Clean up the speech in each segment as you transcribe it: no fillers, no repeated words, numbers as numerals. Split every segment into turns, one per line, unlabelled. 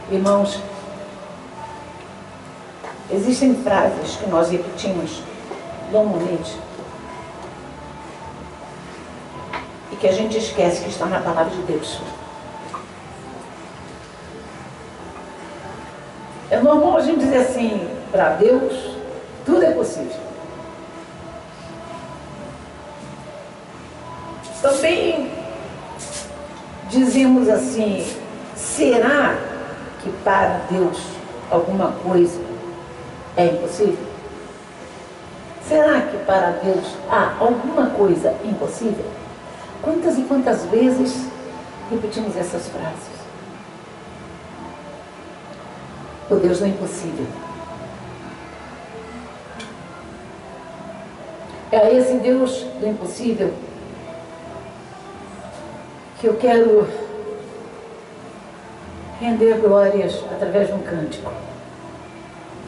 Irmãos, existem frases que nós repetimos normalmente e que a gente esquece que está na palavra de Deus. É normal a gente dizer assim, para Deus, tudo é possível. Também dizemos assim, será que para Deus alguma coisa é impossível? Será que para Deus há alguma coisa impossível? Quantas e quantas vezes repetimos essas frases? O Deus do impossível. É esse Deus do impossível que eu quero render glórias através de um cântico.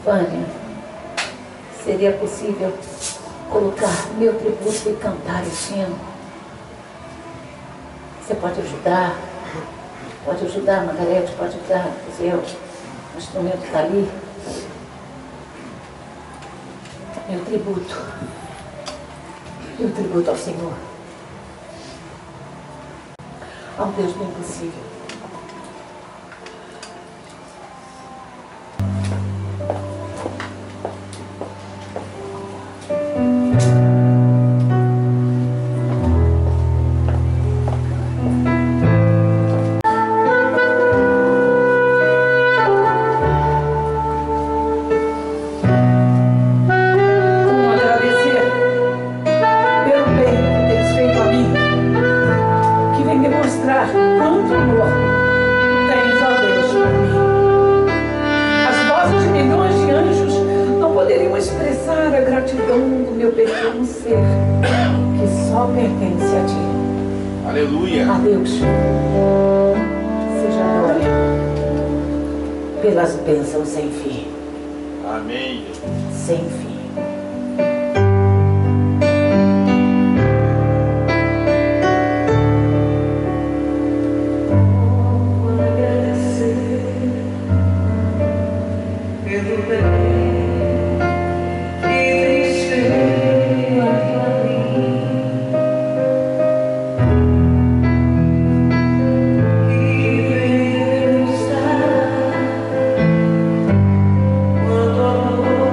Vânia, seria possível colocar meu tributo e cantar esse hino? Você pode ajudar? Pode ajudar, Margarete, pode ajudar, o instrumento está ali. Meu tributo ao Senhor, ao Deus do impossível.
Aleluia.
A Deus seja a glória pelas bênçãos sem fim.
Amém.
Sem fim. Vou agradecer pelo bem que tens feito a mim. Quando amor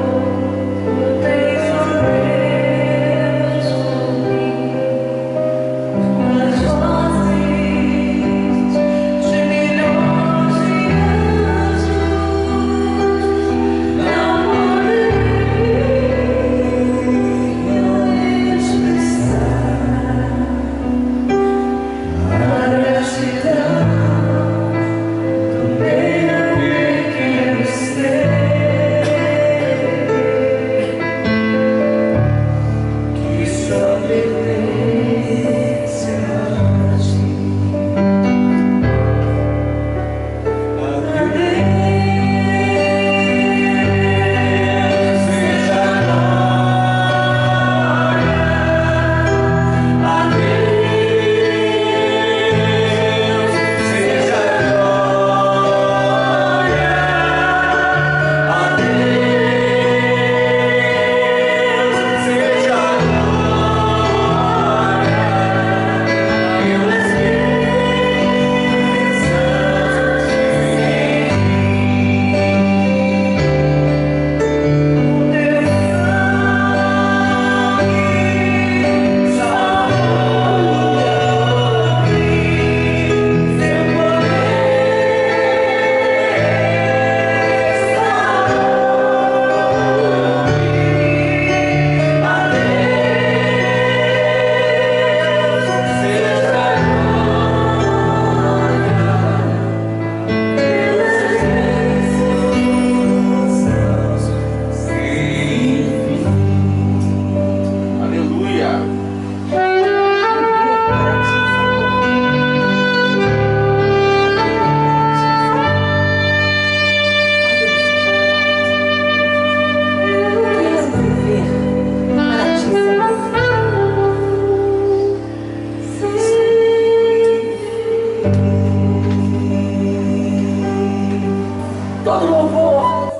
todo louvor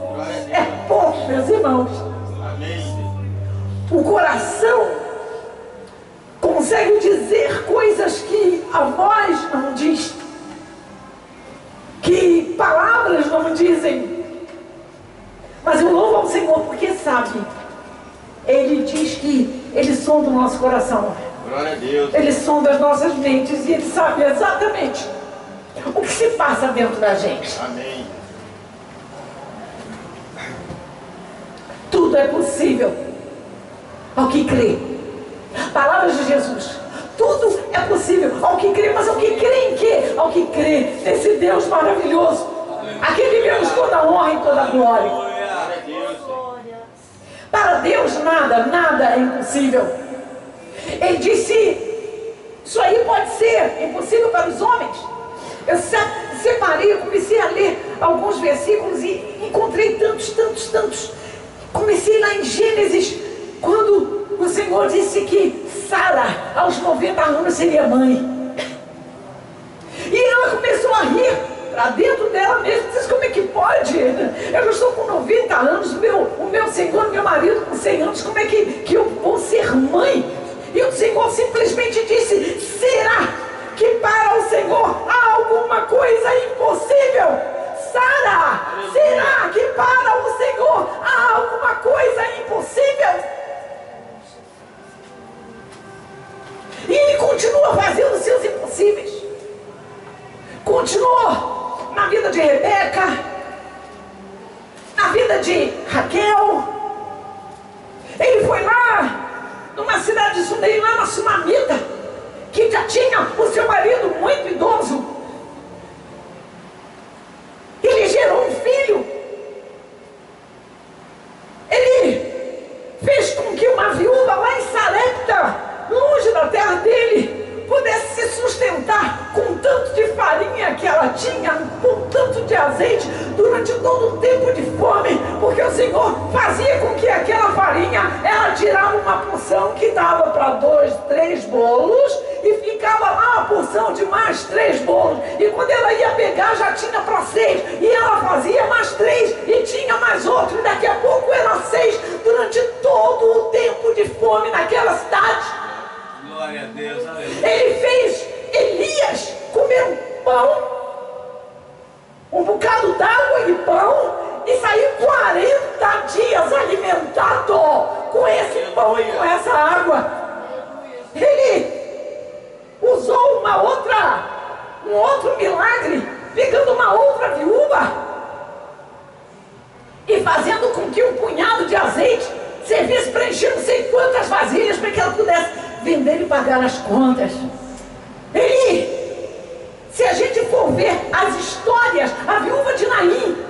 é pouco, meus irmãos. O coração consegue dizer coisas que a voz não diz, que palavras não dizem. Mas eu louvo ao Senhor porque sabe. Ele diz que Ele sonda o nosso coração.
Glória a Deus.
Ele sonda as nossas mentes e Ele sabe exatamente o que se passa dentro da gente.
Amém.
Tudo é possível ao que crê. Palavras de Jesus. Tudo é possível ao que crê. Mas ao que crê em quê? Ao que crê nesse Deus maravilhoso, a quem devemos toda a honra e toda a glória.
Glória a Deus.
Para Deus nada é impossível. Ele disse, isso aí pode ser impossível para os homens. Eu separei, eu comecei a ler alguns versículos e encontrei tantos. Comecei lá em Gênesis, quando o Senhor disse que Sara, aos 90 anos, seria mãe. E ela começou a rir para dentro dela mesma. Disse, como é que pode? Eu já estou com 90 anos, o meu Senhor, meu marido com 100 anos, como é que eu vou ser mãe? E o Senhor simplesmente disse, será que para o Senhor há alguma coisa impossível? Sara, será que para o Senhor há alguma coisa impossível? E Ele continua fazendo seus impossíveis. Continuou na vida de Rebeca, na vida de Raquel. Ele foi lá numa cidade de Sunem, lá na Sunamita, que já tinha o seu marido muito idoso. Ele gerou um filho. Ele fez com que uma viúva lá em Sarepta, longe da terra dele, pudesse se sustentar com tanto de farinha que ela tinha, com tanto de azeite, durante todo o tempo de fome, porque o Senhor fazia com que aquela farinha, ela tirava uma porção que dava para 2, 3 bolos, e ficava lá uma porção de mais 3 bolos, e quando ela ia pegar já tinha para 6, e ela fazia mais 3, e tinha mais outro, e daqui a pouco era 6, durante todo o tempo de fome naquela cidade.
Glória a Deus, aleluia.
Ele fez Elias comer um pão, um bocado d'água e pão, e sair 40 dias alimentado com esse pão e com essa água. Ele usou um outro milagre, pegando uma outra viúva e fazendo com que um punhado de azeite servisse para encher não sei quantas vasilhas para que ela pudesse vender e pagar as contas. Se a gente for ver as histórias, a viúva de Naim,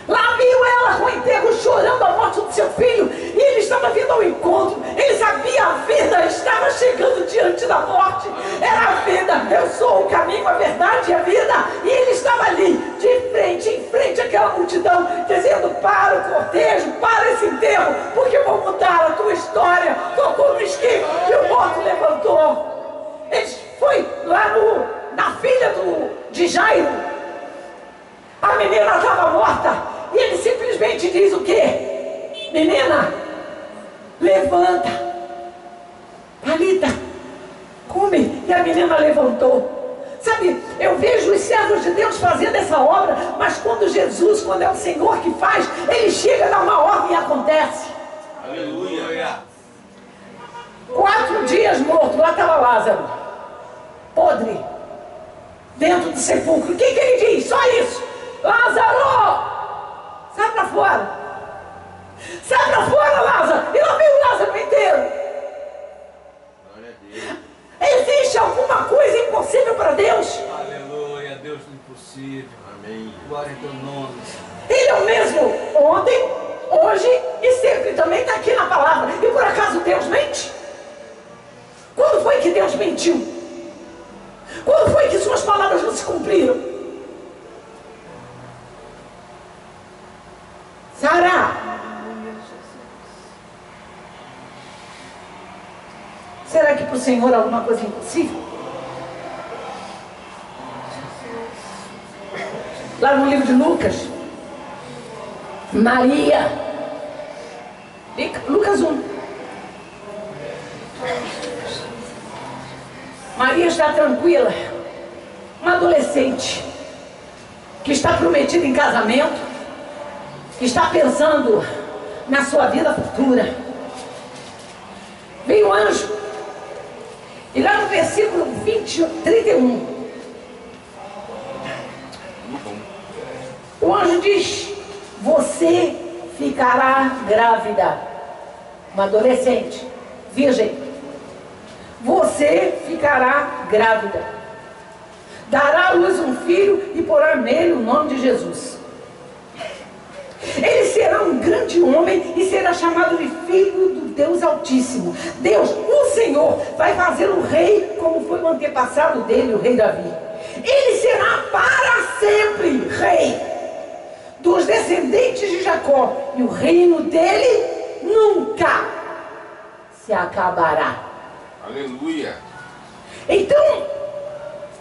lá veio ela com o enterro chorando a morte do seu filho, e ele estava vindo ao encontro. Ele sabia, a vida estava chegando diante da morte. Era a vida, eu sou o caminho, a verdade e a vida. E ele estava ali, em frente àquela multidão, dizendo, para o cortejo, para esse enterro, porque eu vou mudar a tua história. Tocou no esquife e o morto levantou. Ele foi lá na filha de Jairo. A menina estava morta. E ele simplesmente diz o quê? Menina, levanta. Talita, come. E a menina levantou. Sabe, eu vejo os servos de Deus fazendo essa obra, mas quando é o Senhor que faz, Ele chega, dá uma ordem e acontece.
Aleluia.
4 dias morto, lá estava Lázaro, podre, dentro do sepulcro. O que ele diz? Só isso. Lázaro, sai para fora. Sai para fora, Lázaro. E lá veio o Lázaro inteiro. Existe alguma coisa impossível para Deus?
Aleluia, Deus do impossível. Amém. Glória a teu nome.
Ele é o mesmo ontem, hoje e sempre. Também está aqui na palavra. E por acaso Deus mente? Quando foi que Deus mentiu? Quando foi que suas palavras não se cumpriram? Sara, será que para o Senhor alguma coisa impossível? lá no livro de Lucas, Maria, Lucas 1. Maria está tranquila, uma adolescente que está prometida em casamento, que está pensando na sua vida futura. Veio o anjo, e lá no versículo 31, o anjo diz: você ficará grávida, uma adolescente, virgem, você ficará grávida, dará à luz um filho e porá nele o nome de Jesus. Ele será um grande homem e será chamado de Filho do Deus Altíssimo. Deus, o Senhor, vai fazê-lo rei, como foi o antepassado dele, o rei Davi. Ele será para sempre rei dos descendentes de Jacó, e o reino dele nunca se acabará.
Aleluia.
Então,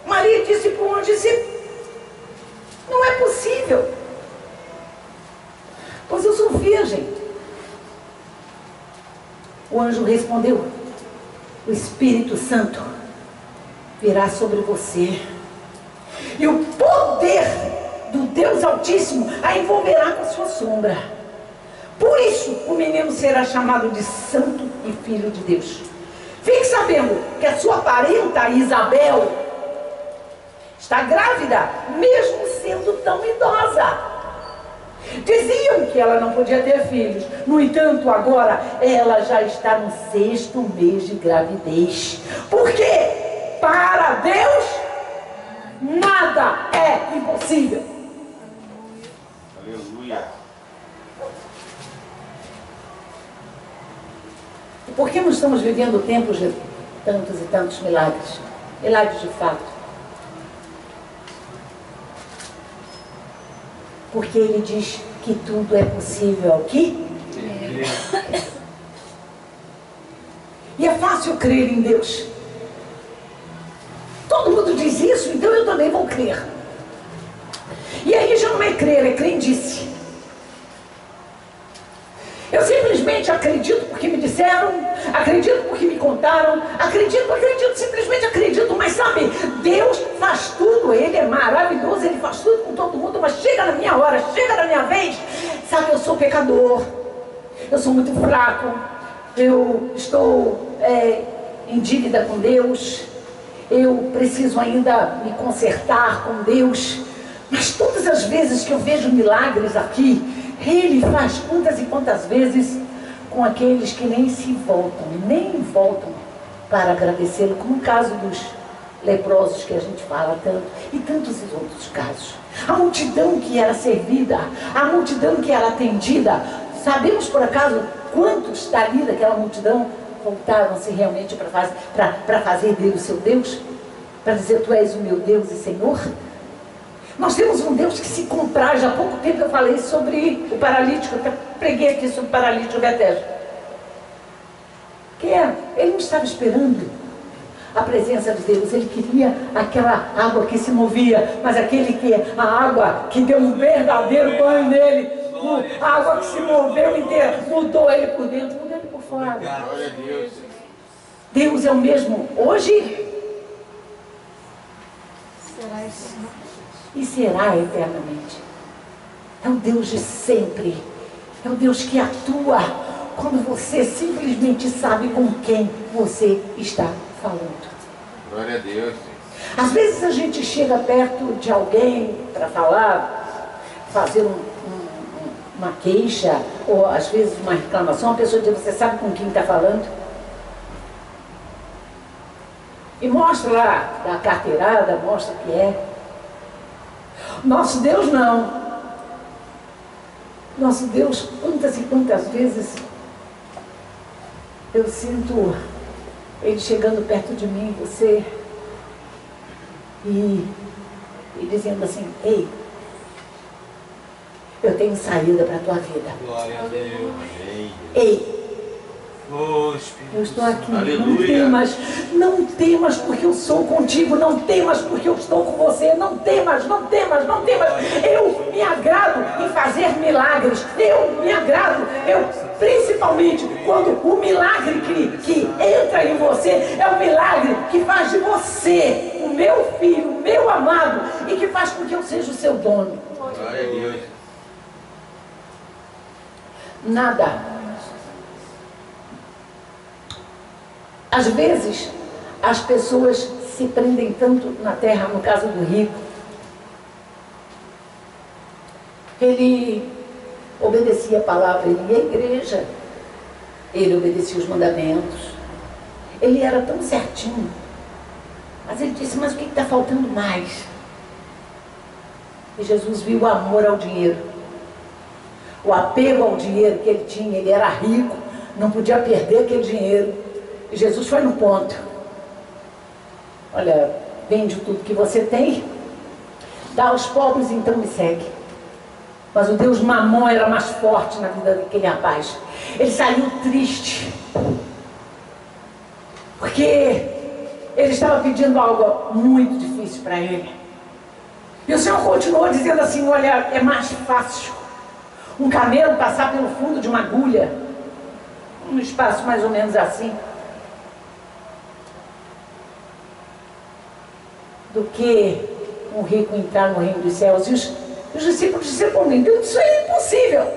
Maria disse para o anjo: não é possível, pois eu sou virgem. O anjo respondeu: o Espírito Santo virá sobre você, e o poder do Deus Altíssimo a envolverá com a sua sombra. Por isso o menino será chamado de Santo e Filho de Deus. Fique sabendo que a sua parenta Isabel está grávida, mesmo sendo tão idosa. Diziam que ela não podia ter filhos. No entanto, agora ela já está no 6º mês de gravidez. Porque para Deus nada é impossível.
Aleluia.
E por que nós estamos vivendo tempos de tantos e tantos milagres? Milagres de fato. Porque ele diz que tudo é possível aqui. E é fácil crer em Deus. Todo mundo diz isso, então eu também vou crer. E aí já não é crer, é crendice. Eu simplesmente acredito porque me disseram, acredito porque me contaram, acredito, simplesmente acredito. Mas sabe, Deus faz tudo, Ele é maravilhoso, Ele faz tudo com todo mundo, mas chega na minha hora, chega na minha vez. Sabe, eu sou pecador, eu sou muito fraco, eu estou em dívida com Deus, eu preciso ainda me consertar com Deus. Mas todas as vezes que eu vejo milagres aqui, Ele faz quantas e quantas vezes com aqueles que nem voltam para agradecê-lo, como o caso dos leprosos que a gente fala tanto, e tantos outros casos. A multidão que era servida, a multidão que era atendida. Sabemos por acaso quantos dali daquela multidão voltaram-se realmente para fazer dele o seu Deus? Para dizer: tu és o meu Deus e Senhor? Nós temos um Deus que se compraz. Há pouco tempo eu falei sobre o paralítico, eu preguei aqui sobre o paralítico de Betesda. Ele não estava esperando a presença de Deus, ele queria aquela água que se movia, mas a água que deu um verdadeiro banho nele, a água que se moveu inteira, mudou ele por dentro, mudou ele por fora.
Glória a Deus.
Deus é o mesmo hoje e será eternamente. É o Deus de sempre. É o Deus que atua quando você simplesmente sabe com quem você está falando.
Glória a Deus.
Às vezes a gente chega perto de alguém para falar, fazer uma queixa, ou às vezes uma reclamação. A pessoa diz: você sabe com quem está falando? E mostra lá, dá a carteirada, mostra que é. Nosso Deus não. Nosso Deus, quantas e quantas vezes eu sinto Ele chegando perto de mim, você, e dizendo assim: ei, eu tenho saída para a tua vida.
Glória a Deus.
Ei,
Oh, Espírito
Eu estou aqui.
Aleluia.
Não temas porque eu sou contigo. Não temas porque eu estou com você. Não temas, não temas, não temas. Eu me agrado em fazer milagres. Eu me agrado, principalmente quando o milagre que entra em você é o milagre que faz de você o meu filho, o meu amado, e que faz com que eu seja o seu dono.
Glória a Deus.
Nada. Às vezes, as pessoas se prendem tanto na terra, no caso do rico. Ele obedecia a palavra, ele ia à igreja, ele obedecia os mandamentos, ele era tão certinho, mas ele disse, mas o que está faltando mais? E Jesus viu o amor ao dinheiro, o apego ao dinheiro que ele tinha. Ele era rico, não podia perder aquele dinheiro. E Jesus foi no ponto. Olha, vende tudo que você tem, dá aos pobres, então me segue. Mas o Deus Mamon era mais forte na vida daquele rapaz. Ele saiu triste, porque ele estava pedindo algo muito difícil para ele. E o Senhor continuou dizendo assim, olha, é mais fácil um camelo passar pelo fundo de uma agulha, um espaço mais ou menos assim, do que um rico entrar no reino dos céus. E os discípulos disseram, isso é impossível.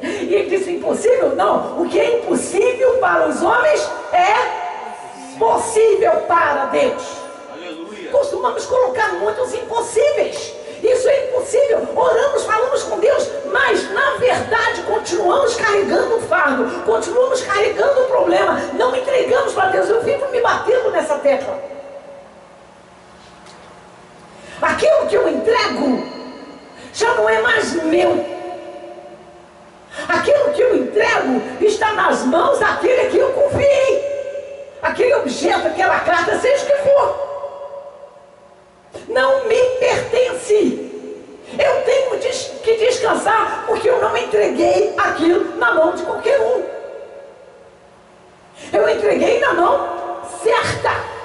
E ele disse, impossível? Não, o que é impossível para os homens é possível para Deus.
Aleluia.
Costumamos colocar muitos impossíveis. Isso é impossível. Oramos, falamos com Deus, mas na verdade continuamos carregando o fardo, continuamos carregando o problema, não entregamos para Deus. Eu vivo me batendo nessa tecla. Aquilo que eu entrego já não é mais meu. Aquilo que eu entrego está nas mãos daquele que eu confiei. Aquele objeto, aquela carta, seja o que for, não me pertence. Eu tenho que descansar, porque eu não entreguei aquilo na mão de qualquer um. Eu entreguei na mão certa.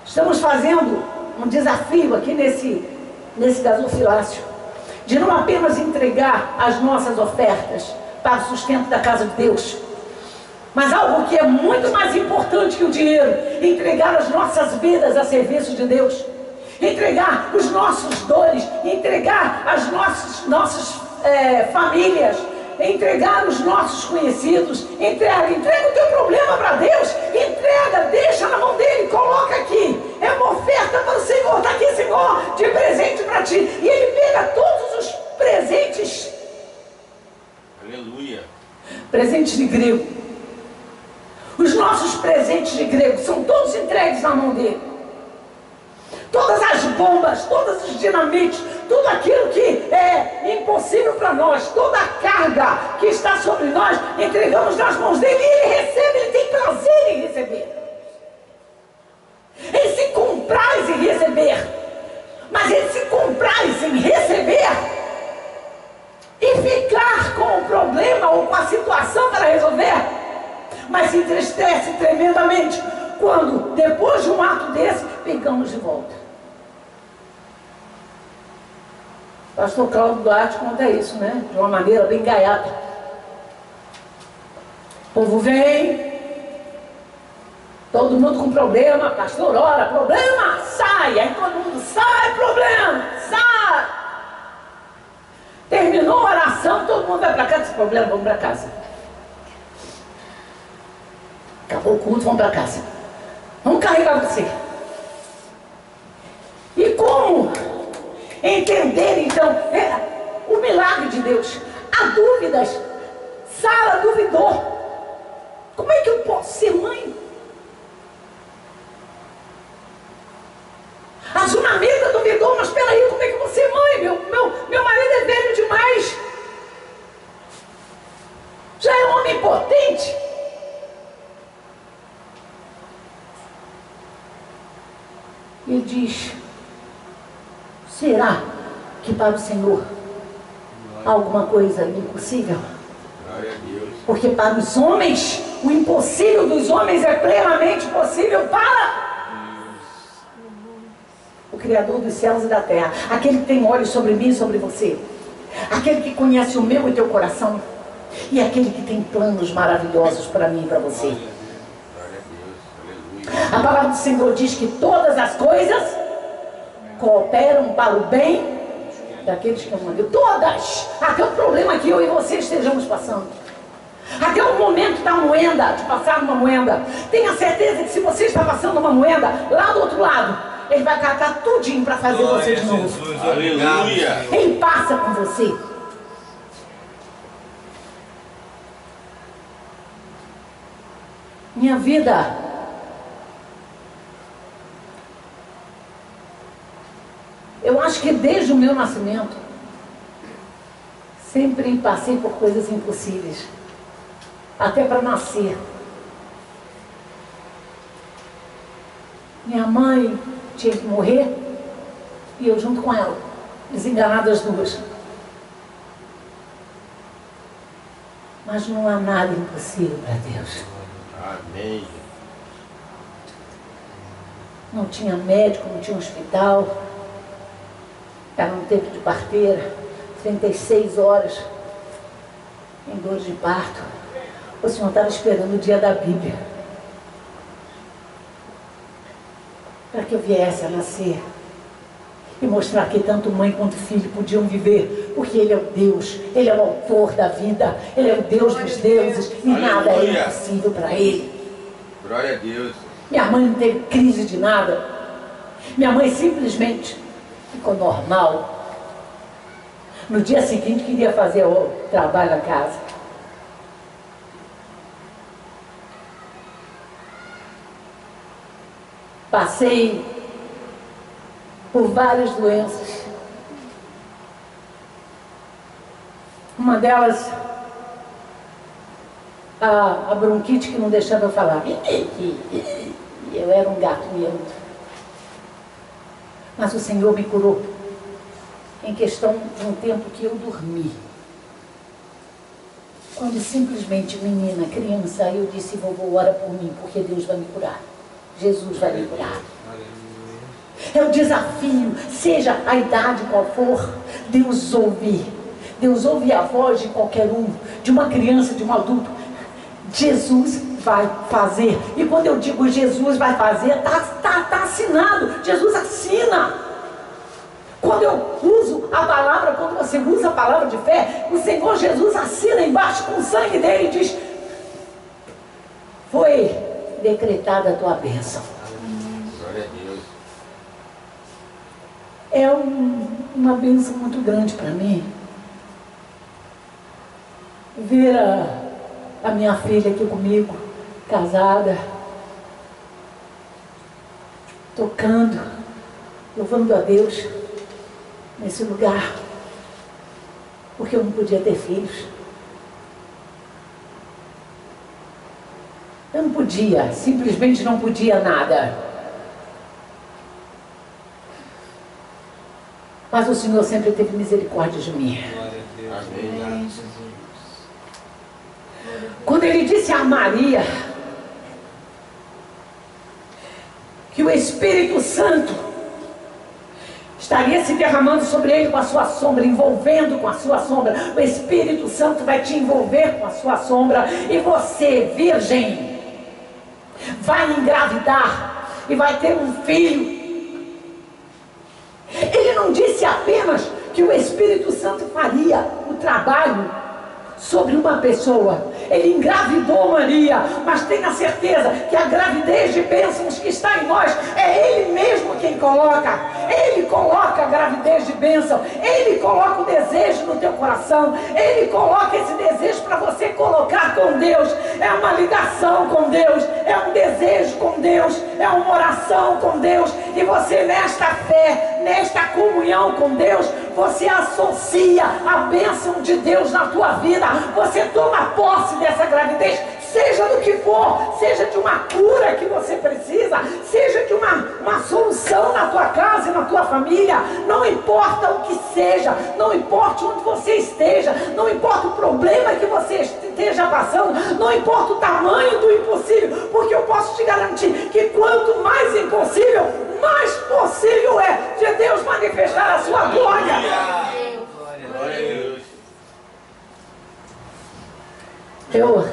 Estamos fazendo um desafio aqui nesse gasofilácio, de não apenas entregar as nossas ofertas para o sustento da casa de Deus, mas algo que é muito mais importante que o dinheiro: entregar as nossas vidas a serviço de Deus, entregar os nossos dores, entregar as nossas famílias, entregar os nossos conhecidos. Entrega o teu problema para Deus, entrega, deixa na mão dele, coloca aqui, é uma oferta para o Senhor, está aqui, Senhor, de presente para ti. E ele pega todos os presentes.
Aleluia.
Presentes de grego. Os nossos presentes de grego são todos entregues na mão dele. Todas as bombas, todos os dinamites, tudo aquilo que é impossível para nós, toda a carga que está sobre nós, entregamos nas mãos dele, e ele recebe, ele tem prazer em receber. Ele se compraz em receber, mas ele se compraz em receber e ficar com o problema ou com a situação para resolver, mas se entristece tremendamente quando, depois de um ato desse, pegamos de volta. Pastor Cláudio Duarte conta isso, né? De uma maneira bem gaiata. O povo vem, todo mundo com problema, pastor ora, problema, sai. Aí todo mundo sai, problema, sai. Terminou a oração, todo mundo vai para casa, esse problema, vamos para casa. Acabou o culto, vamos para casa. Vamos carregar você. E como entender então o milagre de Deus? Há dúvidas. Sara duvidou. Como é que eu posso ser mãe? A Sunamita duvidou, mas peraí, como é que eu vou ser mãe? Meu marido é velho demais. Já é um homem potente. Ele diz: será que para o Senhor há alguma coisa impossível?
Glória a Deus.
Porque para os homens, o impossível dos homens é plenamente possível para o Criador dos céus e da terra. Aquele que tem olhos sobre mim e sobre você. Aquele que conhece o meu e teu coração. E aquele que tem planos maravilhosos para mim e para você. A palavra do Senhor diz que todas as coisas cooperam para o bem daqueles que amam a Deus. Todas! Até o problema que eu e você estejamos passando. Até o momento da moenda, de passar uma moenda. Tenha certeza que se você está passando uma moenda, lá do outro lado, Ele vai catar tudinho para fazer você de novo.
Jesus,
Aleluia.
Ele passa com você. Minha vida eu acho que desde o meu nascimento sempre passei por coisas impossíveis. Até para nascer. Minha mãe tinha que morrer e eu junto com ela, desenganada as duas. Mas não há nada impossível para Deus.
Amém.
Não tinha médico, não tinha hospital. Era um tempo de parteira, 36 horas em dor de parto. O Senhor estava esperando o dia da Bíblia para que eu viesse a nascer e mostrar que tanto mãe quanto filho podiam viver, porque Ele é o Deus, Ele é o autor da vida, Ele é o Deus dos deuses e nada é impossível para Ele.
Glória a Deus.
Minha mãe não teve crise de nada. Minha mãe simplesmente ficou normal. No dia seguinte queria fazer o trabalho na casa. Passei por várias doenças. Uma delas, a bronquite que não deixava eu falar. Eu era um gato miando. Mas o Senhor me curou em questão de um tempo que eu dormi. Quando simplesmente, menina, criança, eu disse: vovô, ora por mim, porque Deus vai me curar. Jesus vai me curar. É o desafio, seja a idade qual for, Deus ouve. Deus ouve a voz de qualquer um, de uma criança, de um adulto. Jesus vai fazer. E quando eu digo Jesus vai fazer, tá assinado. Jesus assina. Quando eu uso a palavra, quando você usa a palavra de fé, o Senhor Jesus assina embaixo com o sangue dele e diz: foi decretada a tua bênção.
Glória a Deus.
É uma bênção muito grande para mim ver a minha filha aqui comigo, casada, tocando, louvando a Deus nesse lugar, porque eu não podia ter filhos. Eu não podia, simplesmente não podia nada. Mas o Senhor sempre teve misericórdia de mim.
Amém.
Quando Ele disse a Maria que o Espírito Santo estaria se derramando sobre ele com a sua sombra, envolvendo com a sua sombra, o Espírito Santo vai te envolver com a sua sombra, e você, virgem, vai engravidar e vai ter um filho. Ele não disse apenas que o Espírito Santo faria o trabalho sobre uma pessoa. Ele engravidou Maria, mas tenha certeza que a gravidez de bênçãos que está em nós é Ele mesmo quem coloca. Ele coloca a gravidez de bênção. Ele coloca o desejo no teu coração. Ele coloca esse desejo para você colocar com Deus. É uma ligação com Deus, é um desejo com Deus, é uma oração com Deus. E você, nesta fé, nesta comunhão com Deus, você associa a bênção de Deus na tua vida. Você toma posse dessa gravidez, seja do que for, seja de uma cura que você precisa, seja de uma solução na tua casa e na tua sua família, não importa o que seja, não importa onde você esteja, não importa o problema que você esteja passando, não importa o tamanho do impossível, porque eu posso te garantir que quanto mais impossível, mais possível é de Deus manifestar a sua glória.
Glória a Deus.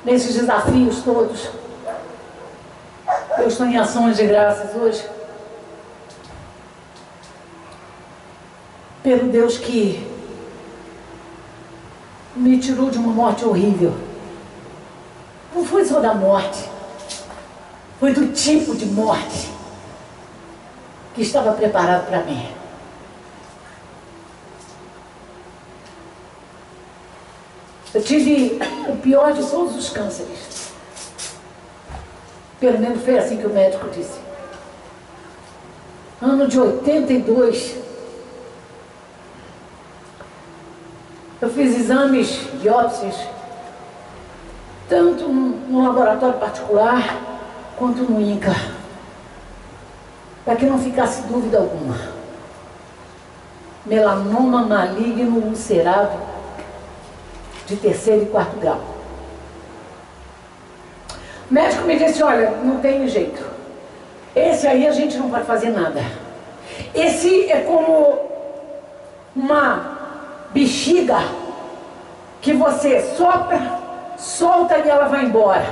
Nesses desafios todos, eu estou em ações de graças hoje pelo Deus que me tirou de uma morte horrível. Não foi só da morte, foi do tipo de morte que estava preparado para mim. Eu tive o pior de todos os cânceres. Pelo menos foi assim que o médico disse. Ano de 82, eu fiz exames, biópsias, tanto no laboratório particular, quanto no INCA, para que não ficasse dúvida alguma. Melanoma maligno ulcerado, de 3º e 4º grau. O médico me disse, olha, não tem jeito. Esse aí a gente não pode fazer nada. Esse é como uma bexiga que você sopra, solta e ela vai embora.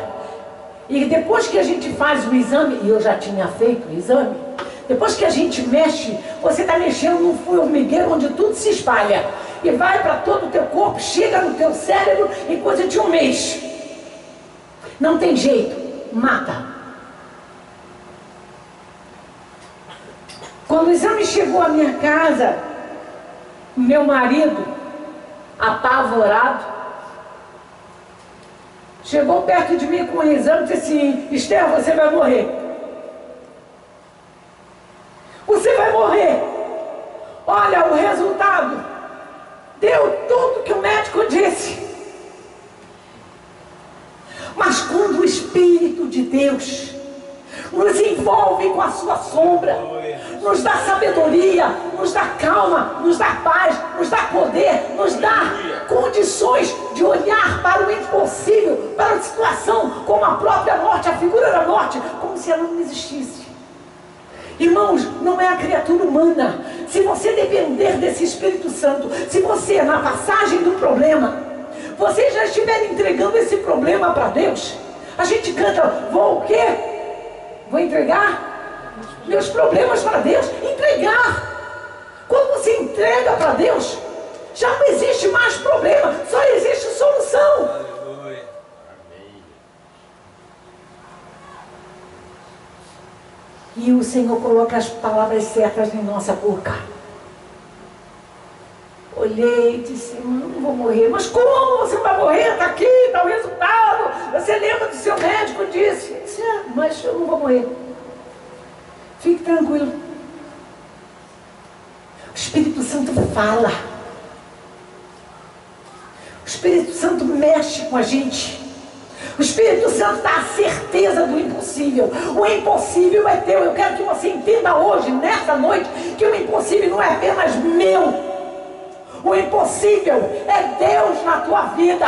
E depois que a gente faz o exame, e eu já tinha feito o exame, depois que a gente mexe, você está mexendo num formigueiro onde tudo se espalha. E vai para todo o teu corpo, chega no teu cérebro em coisa de um mês. Não tem jeito, mata. Quando o exame chegou à minha casa, meu marido, apavorado, chegou perto de mim com o exame e disse assim, Esther, você vai morrer. Você vai morrer. Olha o resultado. Deu tudo que o médico disse. Mas quando o Espírito de Deus nos envolve com a sua sombra, nos dá sabedoria, nos dá calma, nos dá paz, nos dá poder, nos dá condições de olhar para o impossível, para a situação como a própria morte, a figura da morte, como se ela não existisse. Irmãos, não é a criatura humana. Se você depender desse Espírito Santo, se você, na passagem do problema, você já estiver entregando esse problema para Deus, a gente canta, vou o quê? Vou entregar meus problemas para Deus. Entregar. Quando você entrega para Deus, já não existe mais problema, só existe solução. E o Senhor coloca as palavras certas em nossa boca. Olhei e disse, não vou morrer. Mas como você vai morrer? Está aqui, está o resultado. Você lembra do seu médico? Disse, mas eu não vou morrer. Fique tranquilo. O Espírito Santo fala. O Espírito Santo mexe com a gente. O Espírito Santo dá a certeza do impossível. O impossível é teu. Eu quero que você entenda hoje, nessa noite, que o impossível não é apenas meu. O impossível é Deus na tua vida.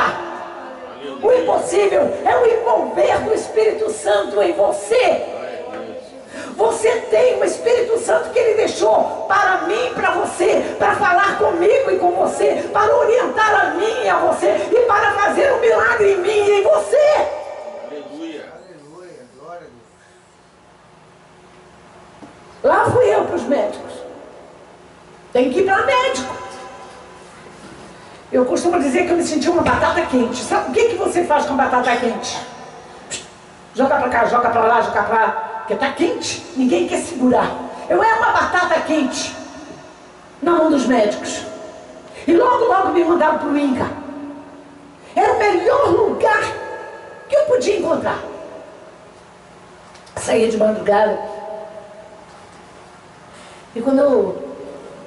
O impossível é o envolver do Espírito Santo em você. Você tem o Espírito Santo que Ele deixou para mim e para você, para falar comigo e com você, para orientar a mim e a você, e para fazer um milagre em mim e em você.
Aleluia.
Aleluia. Glória a Deus.
Lá fui eu para os médicos. Tem que ir para médico. Eu costumo dizer que eu me senti uma batata quente. Sabe o que você faz com batata quente? Joga para cá, joga para lá, joga para lá. Porque está quente, ninguém quer segurar. Eu era uma batata quente na mão dos médicos. E logo me mandaram para o INCA. Era o melhor lugar que eu podia encontrar. Saía de madrugada. E quando eu,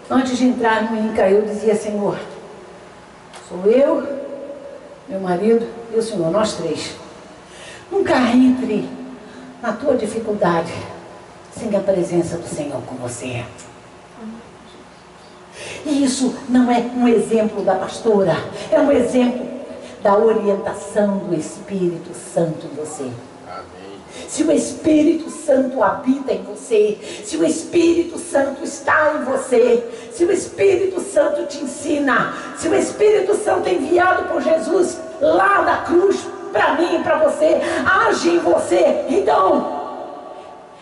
antes de entrar no INCA, eu dizia, Senhor, sou eu, meu marido e o Senhor, nós três. Nunca entre na tua dificuldade sem a presença do Senhor com você. E isso não é um exemplo da pastora, é um exemplo da orientação do Espírito Santo em você. Se o Espírito Santo habita em você, se o Espírito Santo está em você, se o Espírito Santo te ensina, se o Espírito Santo enviado por Jesus lá da cruz para mim e para você, age em você, então,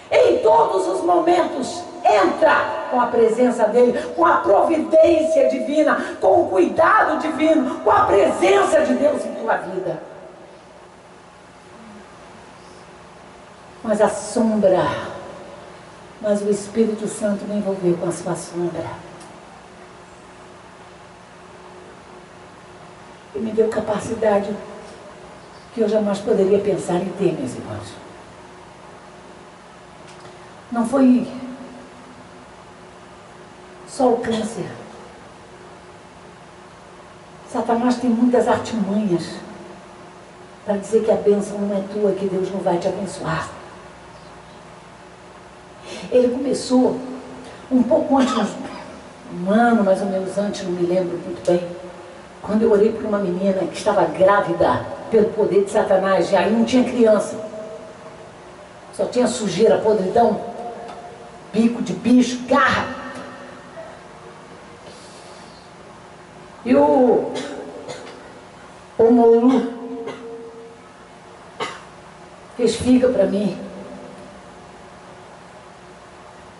em todos os momentos, entra com a presença dele, com a providência divina, com o cuidado divino, com a presença de Deus em tua vida. Mas a sombra, mas o Espírito Santo me envolveu com a sua sombra. E me deu capacidade que eu jamais poderia pensar em ter, meus irmãos. Não foi só o câncer. Satanás tem muitas artimanhas para dizer que a bênção não é tua, que Deus não vai te abençoar. Ele começou um pouco antes, um ano mais ou menos antes, não me lembro muito bem, quando eu orei por uma menina que estava grávida pelo poder de Satanás, e aí não tinha criança, só tinha sujeira, podridão, bico de bicho, garra. E o Mouru fez figa para mim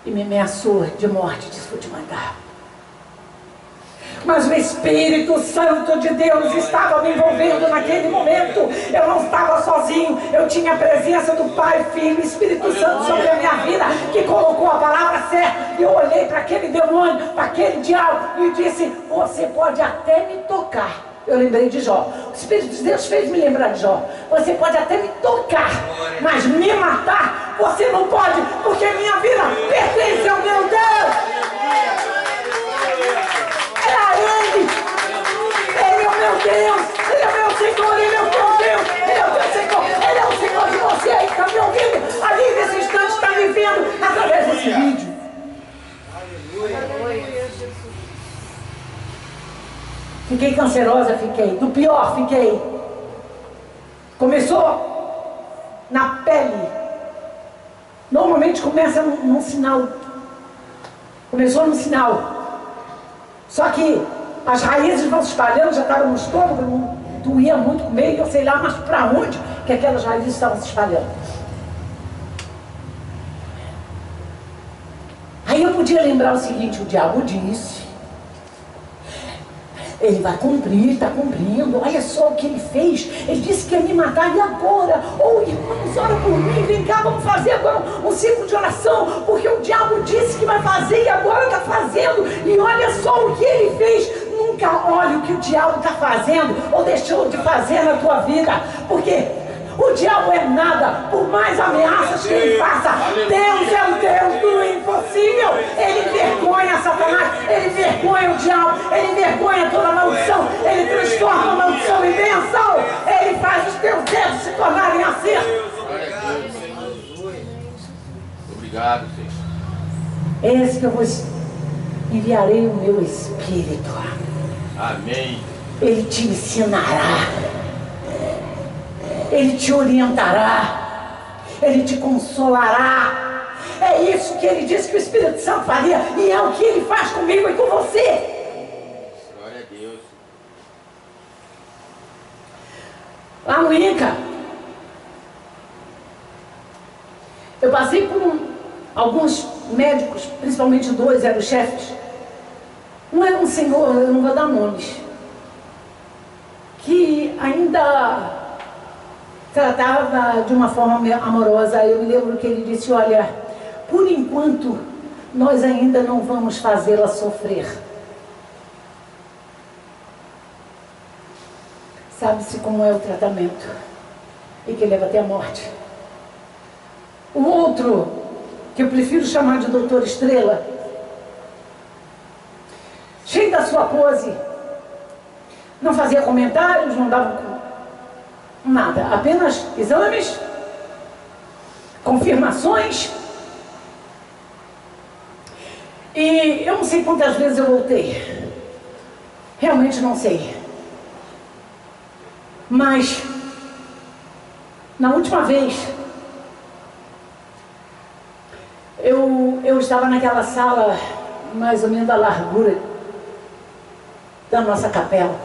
e me ameaçou de morte, disse: vou te matar. Mas o Espírito Santo de Deus estava me envolvendo naquele momento. Eu não estava sozinho, eu tinha a presença do Pai, Filho e Espírito Santo sobre a minha vida, que colocou a palavra certa. E eu olhei para aquele demônio, para aquele diabo, e disse: você pode até me tocar. Eu lembrei de Jó. O Espírito de Deus fez me lembrar de Jó. Você pode até me tocar, mas me matar você não pode, porque minha vida pertence ao meu Deus. Era Ele. Ele é o meu Deus. Ele é o meu Senhor. Ele é o teu Deus. Ele é o teu Senhor. Ele é o Senhor de você aí que está me ouvindo. Ali nesse instante está me vendo através desse vídeo. Fiquei cancerosa, fiquei. Do pior, fiquei. Começou na pele. Normalmente começa num sinal. Começou num sinal. Só que as raízes vão se espalhando, já estavam no estômago, não doía muito comer, eu sei lá, mas para onde que aquelas raízes estavam se espalhando. Aí eu podia lembrar o seguinte: o diabo disse, ele vai cumprir, está cumprindo, olha só o que ele fez, ele disse que ia me matar, e agora? Oh, irmãos, ora por mim, vem cá, vamos fazer agora um ciclo de oração, porque o diabo disse que vai fazer e agora está fazendo, e olha só o que ele fez. Nunca olhe o que o diabo está fazendo ou deixou de fazer na tua vida, porque o diabo é nada, por mais ameaças que ele faça. Deus é o Deus do impossível. Ele vergonha Satanás, ele vergonha o diabo, ele vergonha toda maldição, ele transforma a maldição em bênção, ele faz os teus dedos se tornarem acertos.
Obrigado, Senhor.
Esse que eu vos enviarei o meu Espírito.
Amém.
Ele te ensinará, ele te orientará, ele te consolará. É isso que ele disse que o Espírito Santo faria, e é o que ele faz comigo e com você.
Glória a Deus.
Lá no INCA, eu passei por alguns médicos, principalmente dois eram os chefes. Um era um senhor, eu não vou dar nomes, que ainda tratava de uma forma amorosa. Eu me lembro que ele disse: olha, por enquanto nós ainda não vamos fazê-la sofrer. Sabe-se como é o tratamento, e que leva até a morte. O outro, que eu prefiro chamar de Doutor Estrela, cheio da sua pose, não fazia comentários, não dava nada, apenas exames, confirmações, E eu não sei quantas vezes eu voltei. Realmente não sei. Mas, na última vez, eu estava naquela sala, mais ou menos da largura da nossa capela.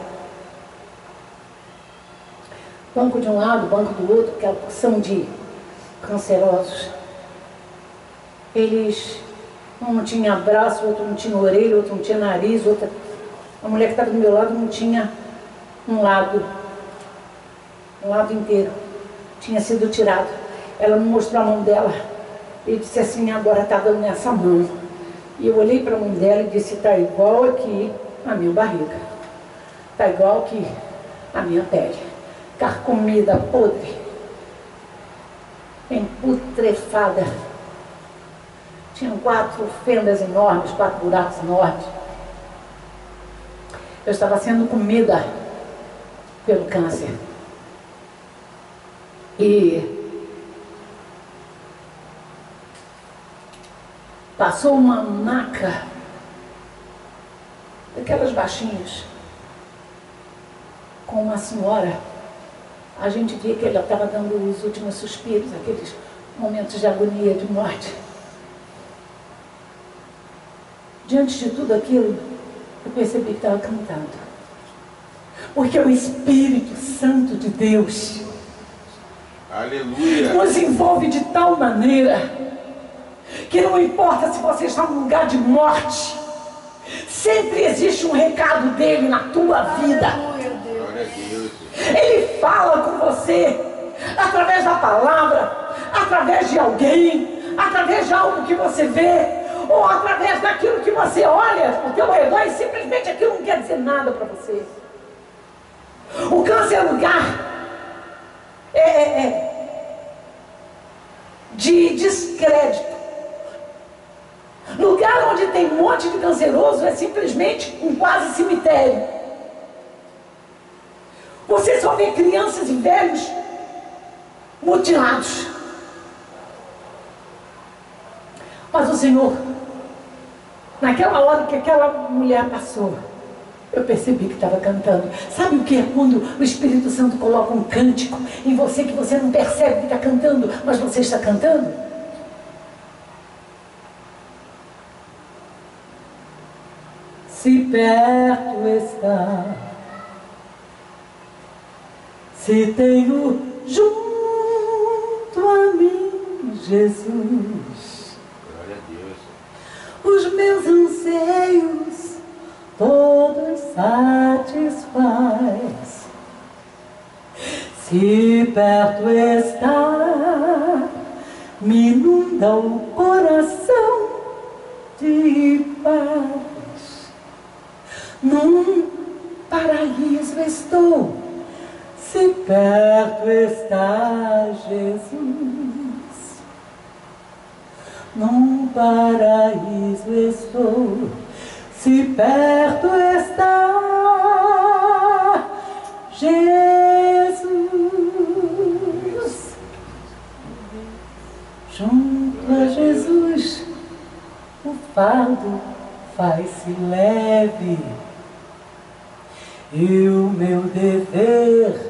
Banco de um lado, banco do outro, aquela porção de cancerosos. Eles, um não tinha braço, outro não tinha orelha, outro não tinha nariz, outra... A mulher que estava do meu lado não tinha um lado inteiro. Tinha sido tirado. Ela me mostrou a mão dela e disse assim, agora está dando nessa mão. E eu olhei para a mão dela e disse, está igual aqui a minha barriga. Está igual aqui a minha pele. Carcomida, podre, emputrefada. Tinham 4 fendas enormes, 4 buracos enormes. Eu estava sendo comida pelo câncer. E passou uma maca, daquelas baixinhas, com uma senhora. A gente via que ela estava dando os últimos suspiros, aqueles momentos de agonia, de morte. Diante de tudo aquilo, eu percebi que estava cantando. Porque o Espírito Santo de Deus,
aleluia,
nos envolve de tal maneira que não importa se você está num lugar de morte, sempre existe um recado dele na tua vida.
glória a Deus.
Ele fala com você através da palavra, através de alguém, através de algo que você vê, ou através daquilo que você olha ao teu redor e simplesmente aquilo não quer dizer nada para você. O câncer é lugar de descrédito. Lugar onde tem um monte de canceroso é simplesmente um quase cemitério. Você só vê crianças e velhos mutilados. Mas o Senhor, naquela hora que aquela mulher passou, eu percebi que estava cantando. Sabe o que é quando o Espírito Santo coloca um cântico em você que você não percebe que está cantando, mas você está cantando? Se perto está, se tenho junto a mim Jesus,
Glória a Deus.
os meus anseios todos satisfaz. Se perto está, me inunda o coração de paz. Num paraíso estou, se perto está Jesus. Num paraíso estou, se perto está Jesus. Junto a Jesus, o fardo faz-se leve, e o meu dever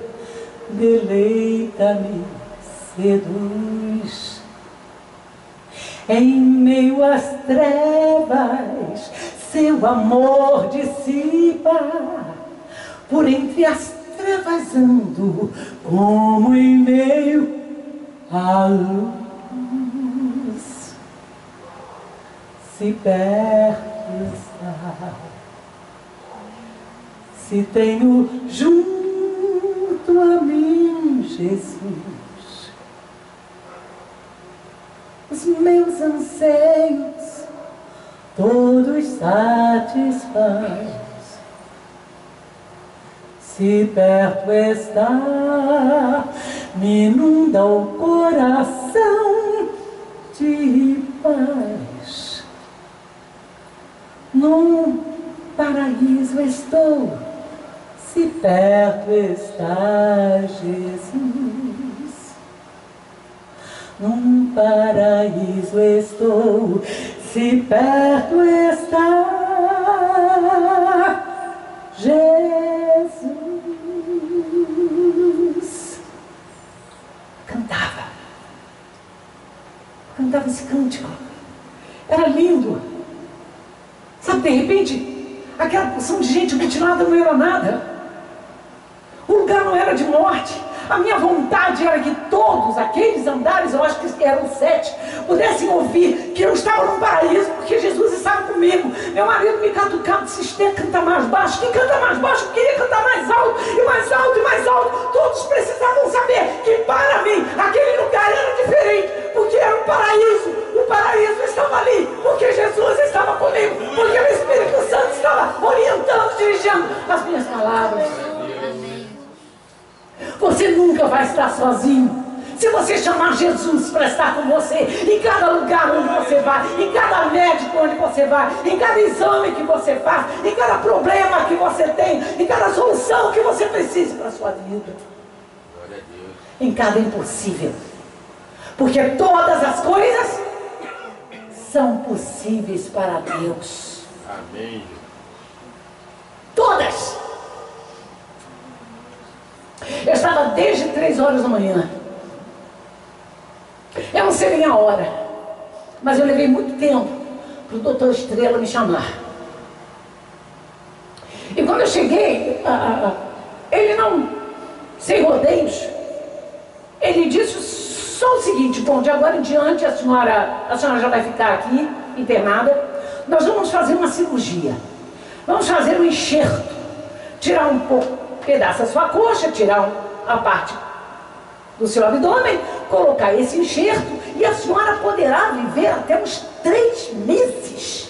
deleita-me, seduz. Em meio às trevas, seu amor dissipa, por entre as trevas ando, como em meio à luz. Se perto está, se tenho junto a mim Jesus, os meus anseios todos satisfaz. Se perto está, me inunda o coração de paz. Num paraíso estou, se perto está Jesus. Num paraíso estou, se perto está Jesus. Cantava esse cântico, era lindo, sabe, de repente, aquela porção de gente mutilada não era nada, o lugar não era de morte. A minha vontade era que todos aqueles andares, eu acho que eram 7, pudessem ouvir que eu estava num paraíso, porque Jesus estava comigo. Meu marido me catucava, disse: canta mais baixo. Quem canta mais baixo queria cantar mais alto, e mais alto, e mais alto. Todos precisavam saber que para mim aquele lugar era diferente, porque era um paraíso. O paraíso estava ali, porque Jesus estava comigo, porque o Espírito Santo estava orientando, dirigindo as minhas palavras. Você nunca vai estar sozinho. Se você chamar Jesus para estar com você, em cada lugar onde você vai, em cada médico onde você vai, em cada exame que você faz, em cada problema que você tem, em cada solução que você precise para a sua vida, em cada impossível, porque todas as coisas são possíveis para Deus.
Amém.
Todas. Eu estava desde 3 horas da manhã. Eu não sei nem a hora, mas eu levei muito tempo para o doutor Estrela me chamar. E quando eu cheguei, ele não, sem rodeios, ele disse só o seguinte: bom, de agora em diante a senhora já vai ficar aqui internada. Nós vamos fazer uma cirurgia. Vamos fazer um enxerto, tirar um pedaço da sua coxa, tirar a parte do seu abdômen, colocar esse enxerto, e a senhora poderá viver até uns 3 meses.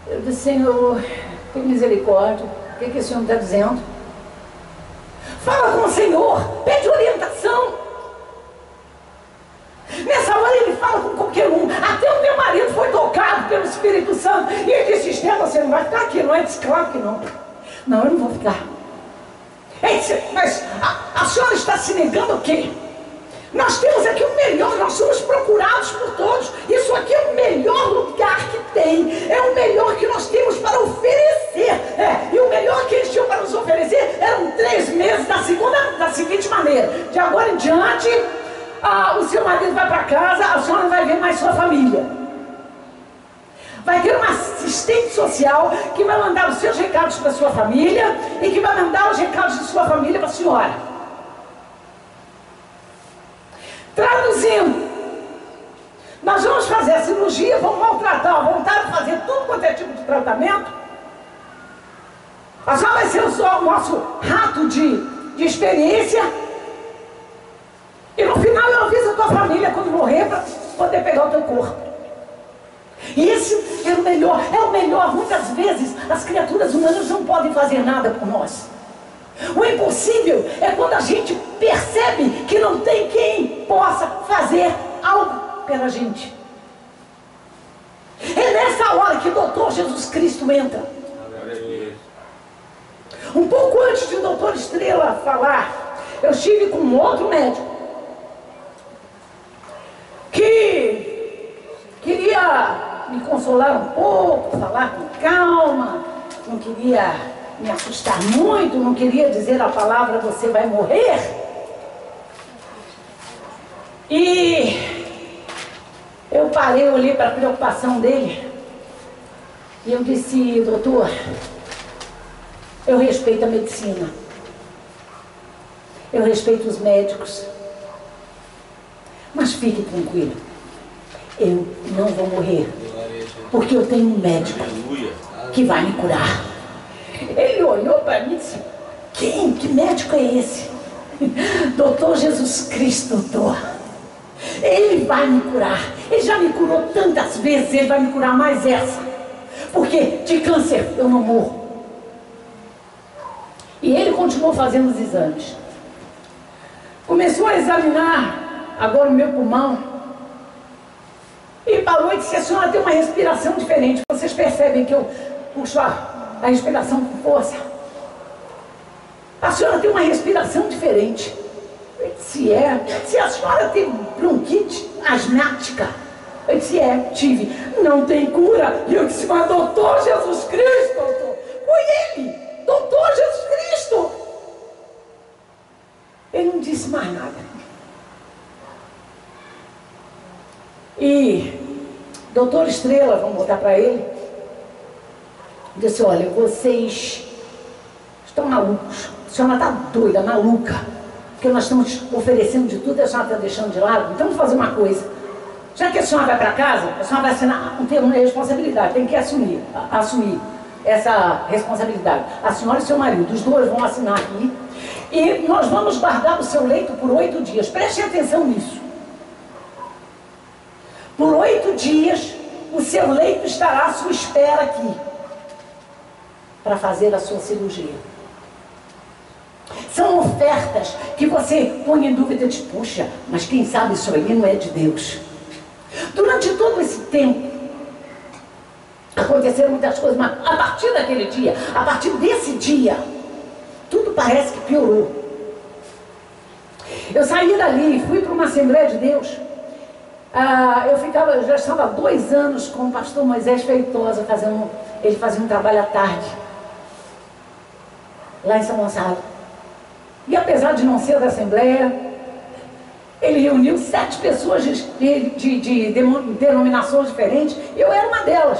Eu disse: Senhor, tem misericórdia. O que o Senhor está dizendo? Fala com o Senhor, pede orientação. Nessa hora ele fala com qualquer um. Até o meu marido foi tocado pelo Espírito Santo, e ele disse: Estela, você não vai ficar aqui, não é? Disse: claro que não. Não, eu não vou ficar. Ele disse: mas a senhora está se negando o quê? Nós temos aqui o melhor, nós somos procurados por todos. Isso aqui é o melhor lugar que tem, é o melhor que nós temos para oferecer. E o melhor que eles tinham para nos oferecer eram 3 meses da seguinte maneira: de agora em diante, o seu marido vai para casa, a senhora não vai ver mais sua família. Vai ter uma assistente social que vai mandar os seus recados para a sua família e que vai mandar os recados de sua família para a senhora. Traduzindo, nós vamos fazer a cirurgia, vamos maltratar, voltar a fazer tudo quanto é tipo de tratamento. A senhora vai ser o nosso rato de experiência. E no final eu aviso a tua família quando morrer para poder pegar o teu corpo. E esse é o melhor. Muitas vezes as criaturas humanas não podem fazer nada por nós. O impossível é quando a gente percebe que não tem quem possa fazer algo pela gente. É nessa hora que o doutor Jesus Cristo entra. Um pouco antes de o doutor Estrela falar, eu estive com um outro médico que queria me consolar um pouco, falar com calma, não queria me assustar muito, não queria dizer a palavra "você vai morrer". E eu parei, olhei para a preocupação dele e eu disse: doutor, eu respeito a medicina, eu respeito os médicos, mas fique tranquilo, eu não vou morrer, porque eu tenho um médico que vai me curar. Ele olhou para mim e disse: quem? Que médico é esse? Doutor Jesus Cristo, doutor. Ele vai me curar. Ele já me curou tantas vezes, ele vai me curar mais essa. Porque de câncer eu não morro. E ele continuou fazendo os exames. Começou a examinar agora o meu pulmão. E parou e disse: a senhora tem uma respiração diferente. Vocês percebem que eu puxo a respiração com força? A senhora tem uma respiração diferente. Eu disse, se a senhora tem bronquite asmática. Eu disse, tive. Não tem cura. E eu disse, mas doutor Jesus Cristo, doutor. Foi ele, doutor Jesus Cristo. Ele não disse mais nada. E doutor Estrela, vamos botar para ele, disse, olha, vocês estão malucos. A senhora está doida, maluca. Porque nós estamos oferecendo de tudo e a senhora está deixando de lado. Então vamos fazer uma coisa. Já que a senhora vai para casa, a senhora vai assinar um termo de responsabilidade. Tem que assumir essa responsabilidade. A senhora e seu marido, os dois vão assinar aqui. E nós vamos guardar o seu leito por 8 dias. Preste atenção nisso. Por 8 dias, o seu leito estará à sua espera aqui. Para fazer a sua cirurgia. São ofertas que você põe em dúvida de, puxa, mas quem sabe isso aí não é de Deus. Durante todo esse tempo, aconteceram muitas coisas, mas a partir daquele dia, a partir desse dia, tudo parece que piorou. Eu saí dali, fui para uma Assembleia de Deus. Eu já estava há 2 anos com o pastor Moisés Feitosa, ele fazia um trabalho à tarde, lá em São Gonçalo. E apesar de não ser da Assembleia, ele reuniu 7 pessoas de denominações diferentes. Eu era uma delas.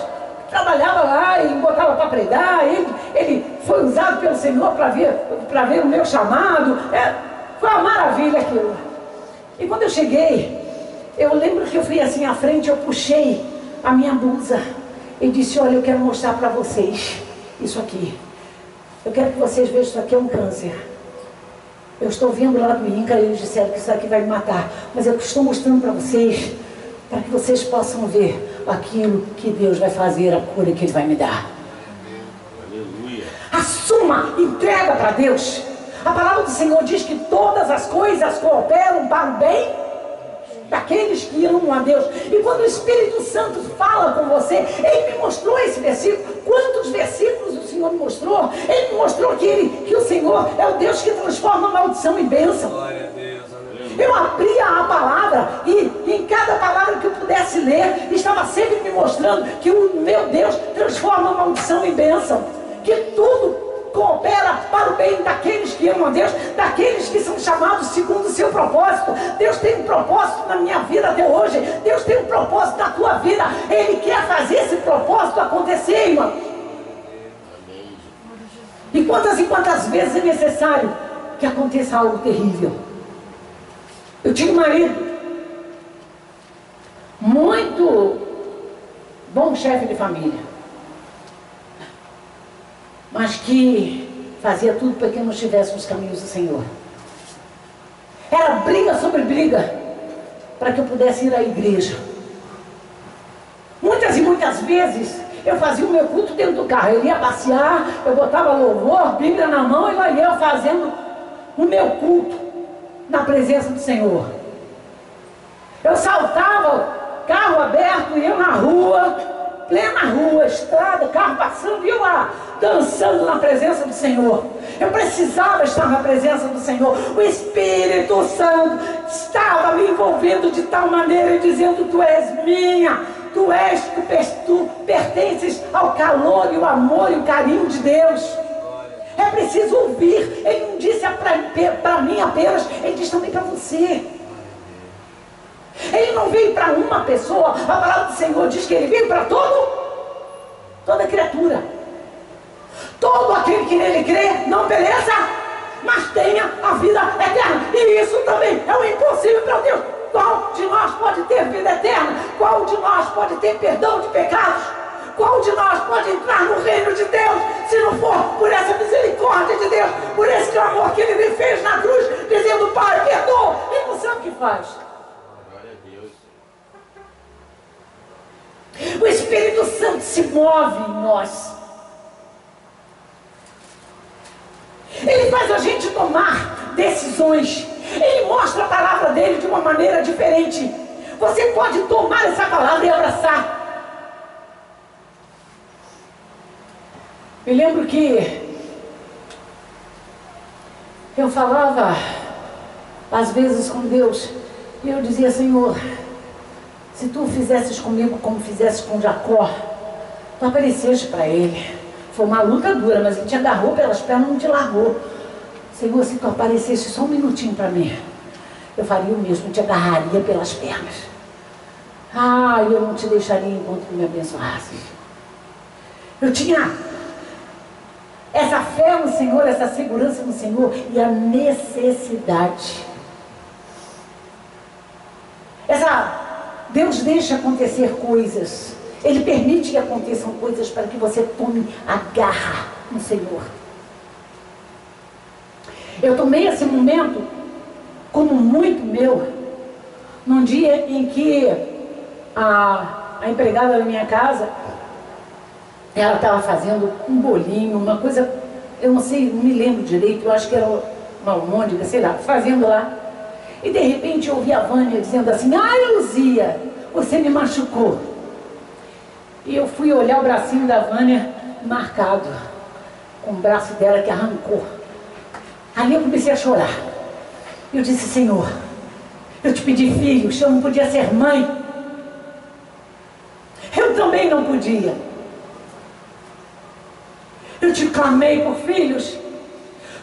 Trabalhava lá, ele botava para pregar, ele foi usado pelo Senhor para ver o meu chamado. Foi uma maravilha aquilo. E quando eu cheguei, eu lembro que eu fui assim à frente, eu puxei a minha blusa e disse, olha, eu quero mostrar para vocês isso aqui. Eu quero que vocês vejam, isso aqui é um câncer. Eu estou vindo lá do INCA e eles disseram que isso aqui vai me matar. Mas eu estou mostrando para vocês, para que vocês possam ver aquilo que Deus vai fazer, a cura que Ele vai me dar.
Aleluia.
Assuma, entrega para Deus. A palavra do Senhor diz que todas as coisas cooperam para o bem daqueles que amam a Deus. E quando o Espírito Santo fala com você, Ele me mostrou esse versículo. Quantos versículos o Senhor me mostrou? Ele me mostrou que o Senhor é o Deus que transforma maldição em bênção.
Glória a Deus, aleluia.
Eu abria a palavra e em cada palavra que eu pudesse ler, estava sempre me mostrando que o meu Deus transforma maldição em bênção. Que tudo coopera para o bem daqueles que amam a Deus, daqueles que são chamados segundo o seu propósito. Deus tem um propósito na minha vida até hoje. Deus tem um propósito na tua vida. Ele quer fazer esse propósito acontecer, irmão. E quantas vezes é necessário que aconteça algo terrível. Eu tinha um marido muito bom chefe de família, mas que fazia tudo para que não estivesse nos caminhos do Senhor. Era briga sobre briga para que eu pudesse ir à igreja. Muitas e muitas vezes eu fazia o meu culto dentro do carro. Eu ia passear, eu botava louvor, Bíblia na mão, e lá ia eu fazendo o meu culto na presença do Senhor. Eu saltava, carro aberto, ia na rua, plena rua, estrada, carro passando, e eu lá, dançando na presença do Senhor. Eu precisava estar na presença do Senhor. O Espírito Santo estava me envolvendo de tal maneira e dizendo, tu és minha, tu pertences ao calor e o amor e o carinho de Deus. É preciso ouvir. Ele não disse para mim apenas, ele diz também para você. Ele não veio para uma pessoa. A palavra do Senhor diz que ele veio para toda criatura. Todo aquele que nele crê não pereça, mas tenha a vida eterna. E isso também é o impossível para Deus. Qual de nós pode ter vida eterna? Qual de nós pode ter perdão de pecados? Qual de nós pode entrar no reino de Deus, se não for por essa misericórdia de Deus, por esse clamor que Ele me fez na cruz, dizendo, Pai, perdoa, e não sabe o que faz.
Glória a Deus.
O Espírito Santo se move em nós. Ele faz a gente tomar decisões. Ele mostra a palavra dele de uma maneira diferente. Você pode tomar essa palavra e abraçar. Me lembro que eu falava às vezes com Deus, e eu dizia: Senhor, se tu fizesses comigo como fizesses com Jacó, tu apareceste para ele. Foi uma luta dura, mas ele te agarrou pelas pernas e não te largou. Senhor, se tu aparecesse só um minutinho para mim, eu faria o mesmo, te agarraria pelas pernas. Ah, eu não te deixaria enquanto tu me abençoasse. Eu tinha essa fé no Senhor, essa segurança no Senhor e a necessidade. Deus deixa acontecer coisas. Ele permite que aconteçam coisas para que você tome a garra no Senhor. Eu tomei esse momento como muito meu, num dia em que a empregada da minha casa, ela estava fazendo um bolinho, uma coisa, eu não sei, não me lembro direito, eu acho que era uma almôndega, sei lá, fazendo lá. E de repente eu ouvi a Vânia dizendo assim: ai, Luzia, você me machucou. E eu fui olhar o bracinho da Vânia marcado, com o braço dela que arrancou. Ali eu comecei a chorar. Eu disse: Senhor, eu te pedi filhos, eu não podia ser mãe. Eu também não podia. Eu te clamei por filhos.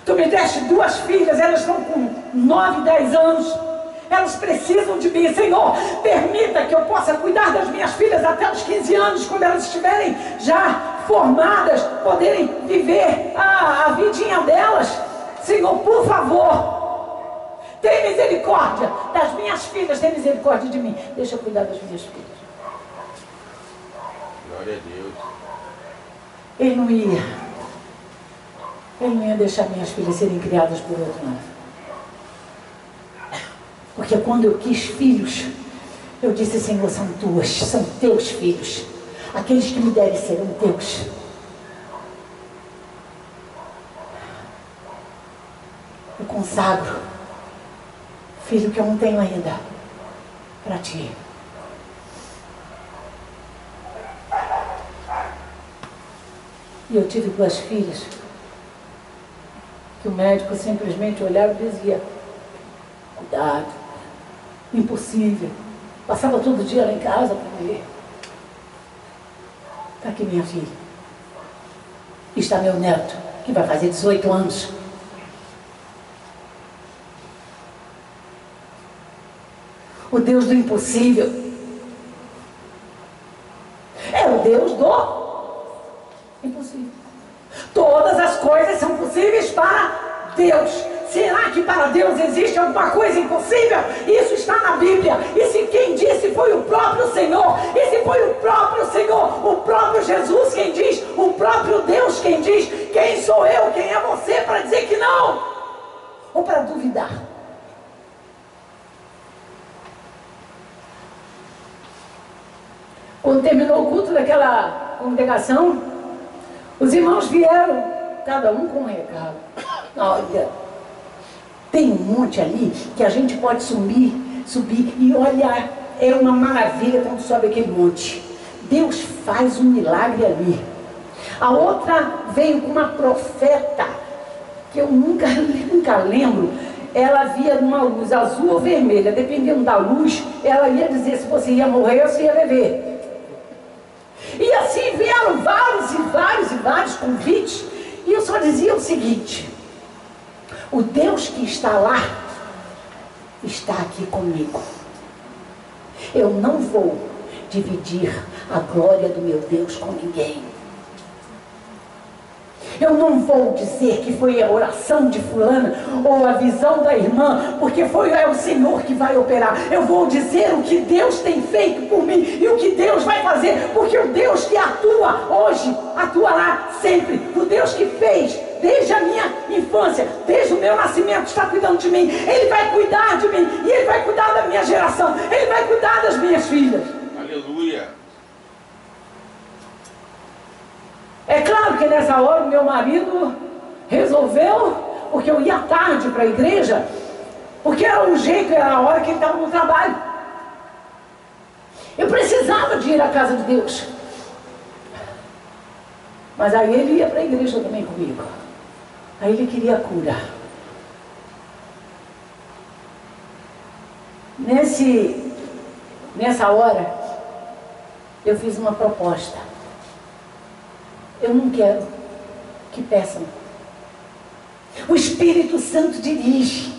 Tu me deste 2 filhas, elas estão com 9, 10 anos. Elas precisam de mim. Senhor, permita que eu possa cuidar das minhas filhas até os 15 anos, quando elas estiverem já formadas, poderem viver a vidinha delas. Senhor, por favor, tem misericórdia das minhas filhas, tem misericórdia de mim. Deixa eu cuidar das minhas filhas.
Glória a Deus.
Ele não ia deixar minhas filhas serem criadas por outro lado. Porque quando eu quis filhos, eu disse: Senhor, são tuas, são teus filhos. Aqueles que me derem serão teus. Eu consagro, filho que eu não tenho ainda, para ti. E eu tive 2 filhas, que o médico simplesmente olhava e dizia: cuidado, impossível. Passava todo dia lá em casa para ver. Está aqui minha filha. Está meu neto, que vai fazer 18 anos. O Deus do impossível é o Deus do impossível. Todas as coisas são possíveis para Deus. Será que para Deus existe alguma coisa impossível? Isso está na Bíblia. E se quem disse foi o próprio Senhor, e se foi o próprio Senhor, o próprio Jesus quem diz, o próprio Deus quem diz, quem sou eu, quem é você para dizer que não? Ou para duvidar? Quando terminou o culto daquela congregação, os irmãos vieram, cada um com um recado. Olha, tem um monte ali que a gente pode subir e olha, é uma maravilha quando sobe aquele monte. Deus faz um milagre ali. A outra veio com uma profeta, que eu nunca lembro. Ela via uma luz azul ou vermelha, dependendo da luz, ela ia dizer se você ia morrer ou se ia viver. E assim vieram vários convites, e eu só dizia o seguinte: o Deus que está lá, está aqui comigo. Eu não vou dividir a glória do meu Deus com ninguém. Eu não vou dizer que foi a oração de fulana ou a visão da irmã, porque é o Senhor que vai operar. Eu vou dizer o que Deus tem feito por mim e o que Deus vai fazer, porque o Deus que atua hoje, atuará sempre. O Deus que fez desde a minha infância, desde o meu nascimento, está cuidando de mim. Ele vai cuidar de mim e Ele vai cuidar da minha geração. Ele vai cuidar das minhas filhas.
Aleluia.
É claro que nessa hora o meu marido resolveu, porque eu ia tarde para a igreja, porque era o jeito, era a hora que ele estava no trabalho. Eu precisava de ir à casa de Deus. Mas aí ele ia para a igreja também comigo. Aí ele queria cura. Nessa hora, eu fiz uma proposta. Eu não quero que peçam. O Espírito Santo dirige.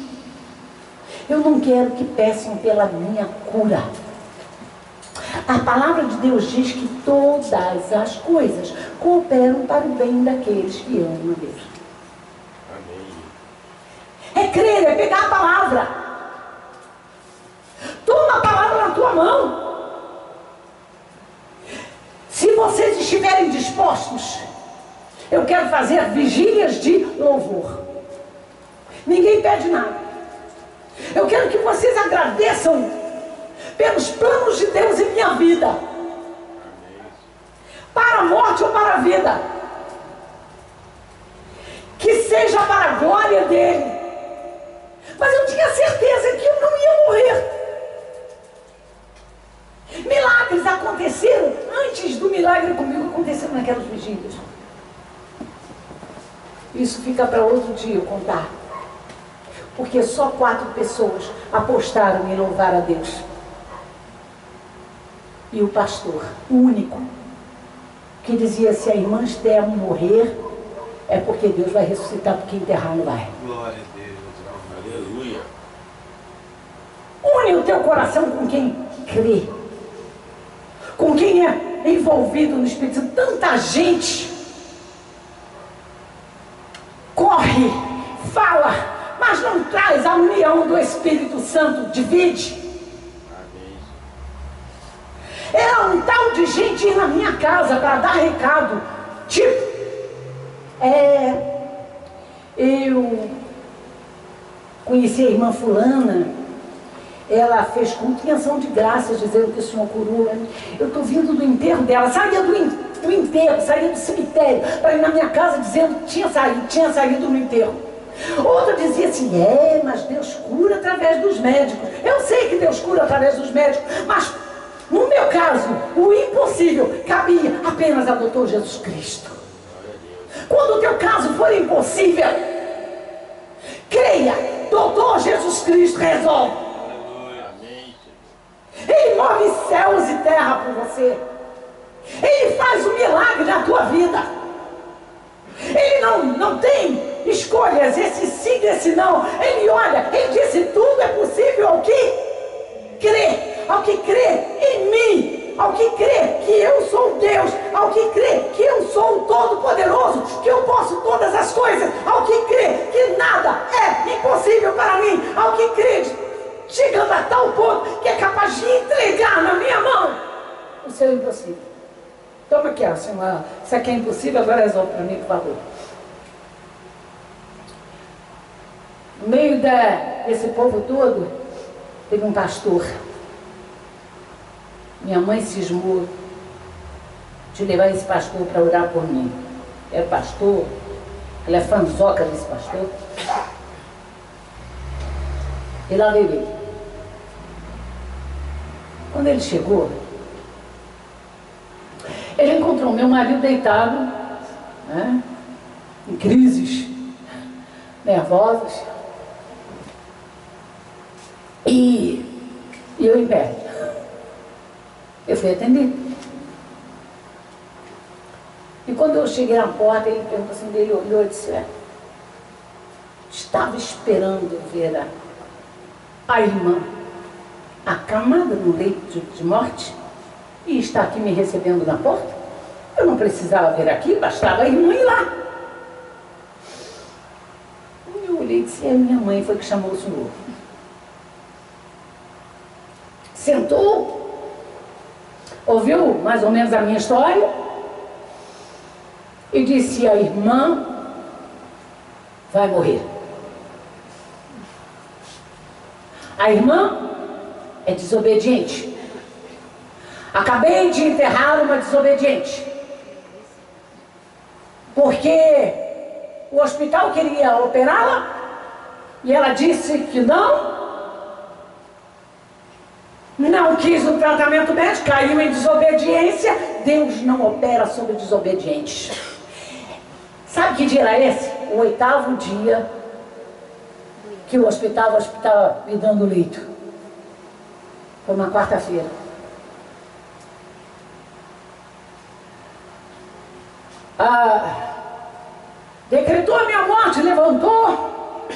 Eu não quero que peçam pela minha cura. A palavra de Deus diz que todas as coisas cooperam para o bem daqueles que amam a Deus.
Amém.
É crer, é pegar a palavra. Toma a palavra na tua mão. Se vocês estiverem dispostos, eu quero fazer vigílias de louvor. Ninguém pede nada. Eu quero que vocês agradeçam pelos planos de Deus em minha vida. Para a morte ou para a vida. Que seja para a glória dele. Mas eu tinha certeza que eu não ia morrer. Milagres aconteceram antes do milagre comigo acontecer naquelas vigílias. Isso fica para outro dia eu contar. Porque só 4 pessoas apostaram em louvar a Deus. E o pastor, o único, que dizia: se a irmã Esther morrer, é porque Deus vai ressuscitar, porque enterrar não vai.
Glória a Deus.
Aleluia.
Une o teu coração com quem crê. Com quem é envolvido no Espírito Santo. Tanta gente corre, fala, mas não traz a união do Espírito Santo, divide.
Amém.
Era um tal de gente ir na minha casa para dar recado. Tipo, eu conheci a irmã fulana, ela fez culto em ação de graças, dizendo que o Senhor curou. Eu estou vindo do enterro dela, saía do enterro, saía do cemitério, para ir na minha casa dizendo que tinha saído no enterro. Outra dizia assim: mas Deus cura através dos médicos. Eu sei que Deus cura através dos médicos, mas no meu caso, o impossível cabia apenas ao Doutor Jesus Cristo. Quando o teu caso for impossível, creia, Doutor Jesus Cristo resolve. Ele move céus e terra por você. Ele faz um milagre na tua vida. Ele não tem escolhas, esse sim, esse não. Ele olha, ele disse: tudo é possível ao que crê. Ao que crê em mim, ao que crê que eu sou Deus, ao que crê que eu sou o Todo-Poderoso, que eu posso todas as coisas, ao que crê que nada é impossível para mim, ao que crê, chegando a tal ponto que é capaz de entregar na minha mão o seu impossível. Toma aqui, ó, senhora, isso aqui é impossível, agora resolve para mim, por favor. No meio desse povo todo, teve um pastor. Minha mãe cismou de levar esse pastor para orar por mim. É pastor, ela é fanzoca desse pastor. E lá veio ele. Quando ele chegou, ele encontrou meu marido deitado, né, em crises nervosas, e eu em pé. Eu fui atender. E quando eu cheguei na porta, ele perguntou assim, ele olhou e disse: estava esperando ver a irmã acamada no leito de morte e está aqui me recebendo na porta? Eu não precisava vir aqui, bastava a irmã ir lá. Eu olhei e disse: minha mãe foi que chamou o senhor. Sentou, ouviu mais ou menos a minha história e disse: a irmã vai morrer. A irmã é desobediente. Acabei de enterrar uma desobediente. Porque o hospital queria operá-la e ela disse que não quis o tratamento médico, caiu em desobediência. Deus não opera sobre desobedientes. Sabe que dia era esse? O 8º dia que o hospital me dando leito. Foi uma quarta-feira. Decretou a minha morte, levantou,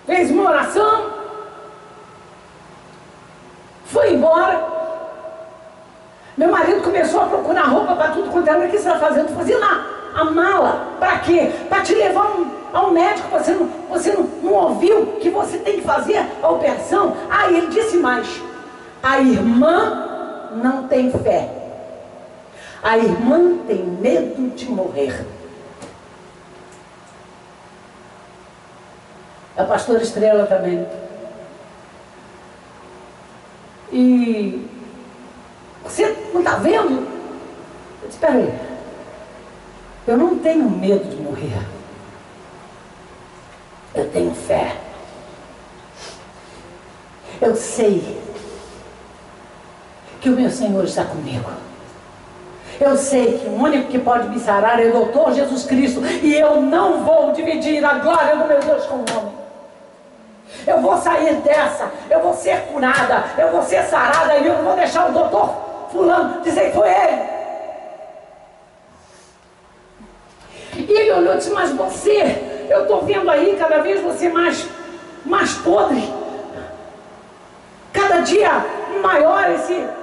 fez uma oração, foi embora. Meu marido começou a procurar roupa para tudo quanto era. O que você está fazendo? Fazendo a mala. Para quê? Para te levar ao médico. Você não ouviu que você tem que fazer a operação? Ah, ele disse mais. A irmã não tem fé. A irmã tem medo de morrer. A pastora Estrela também. E você não está vendo? Eu disse, espera aí. Eu não tenho medo de morrer. Eu tenho fé. Eu sei que o meu Senhor está comigo. Eu sei que o único que pode me sarar é o doutor Jesus Cristo. E eu não vou dividir a glória do meu Deus com o homem. Eu vou sair dessa. Eu vou ser curada. Eu vou ser sarada. E eu não vou deixar o doutor fulano dizer que foi ele. E ele olhou e disse, mas você, eu estou vendo aí cada vez você mais podre. Cada dia maior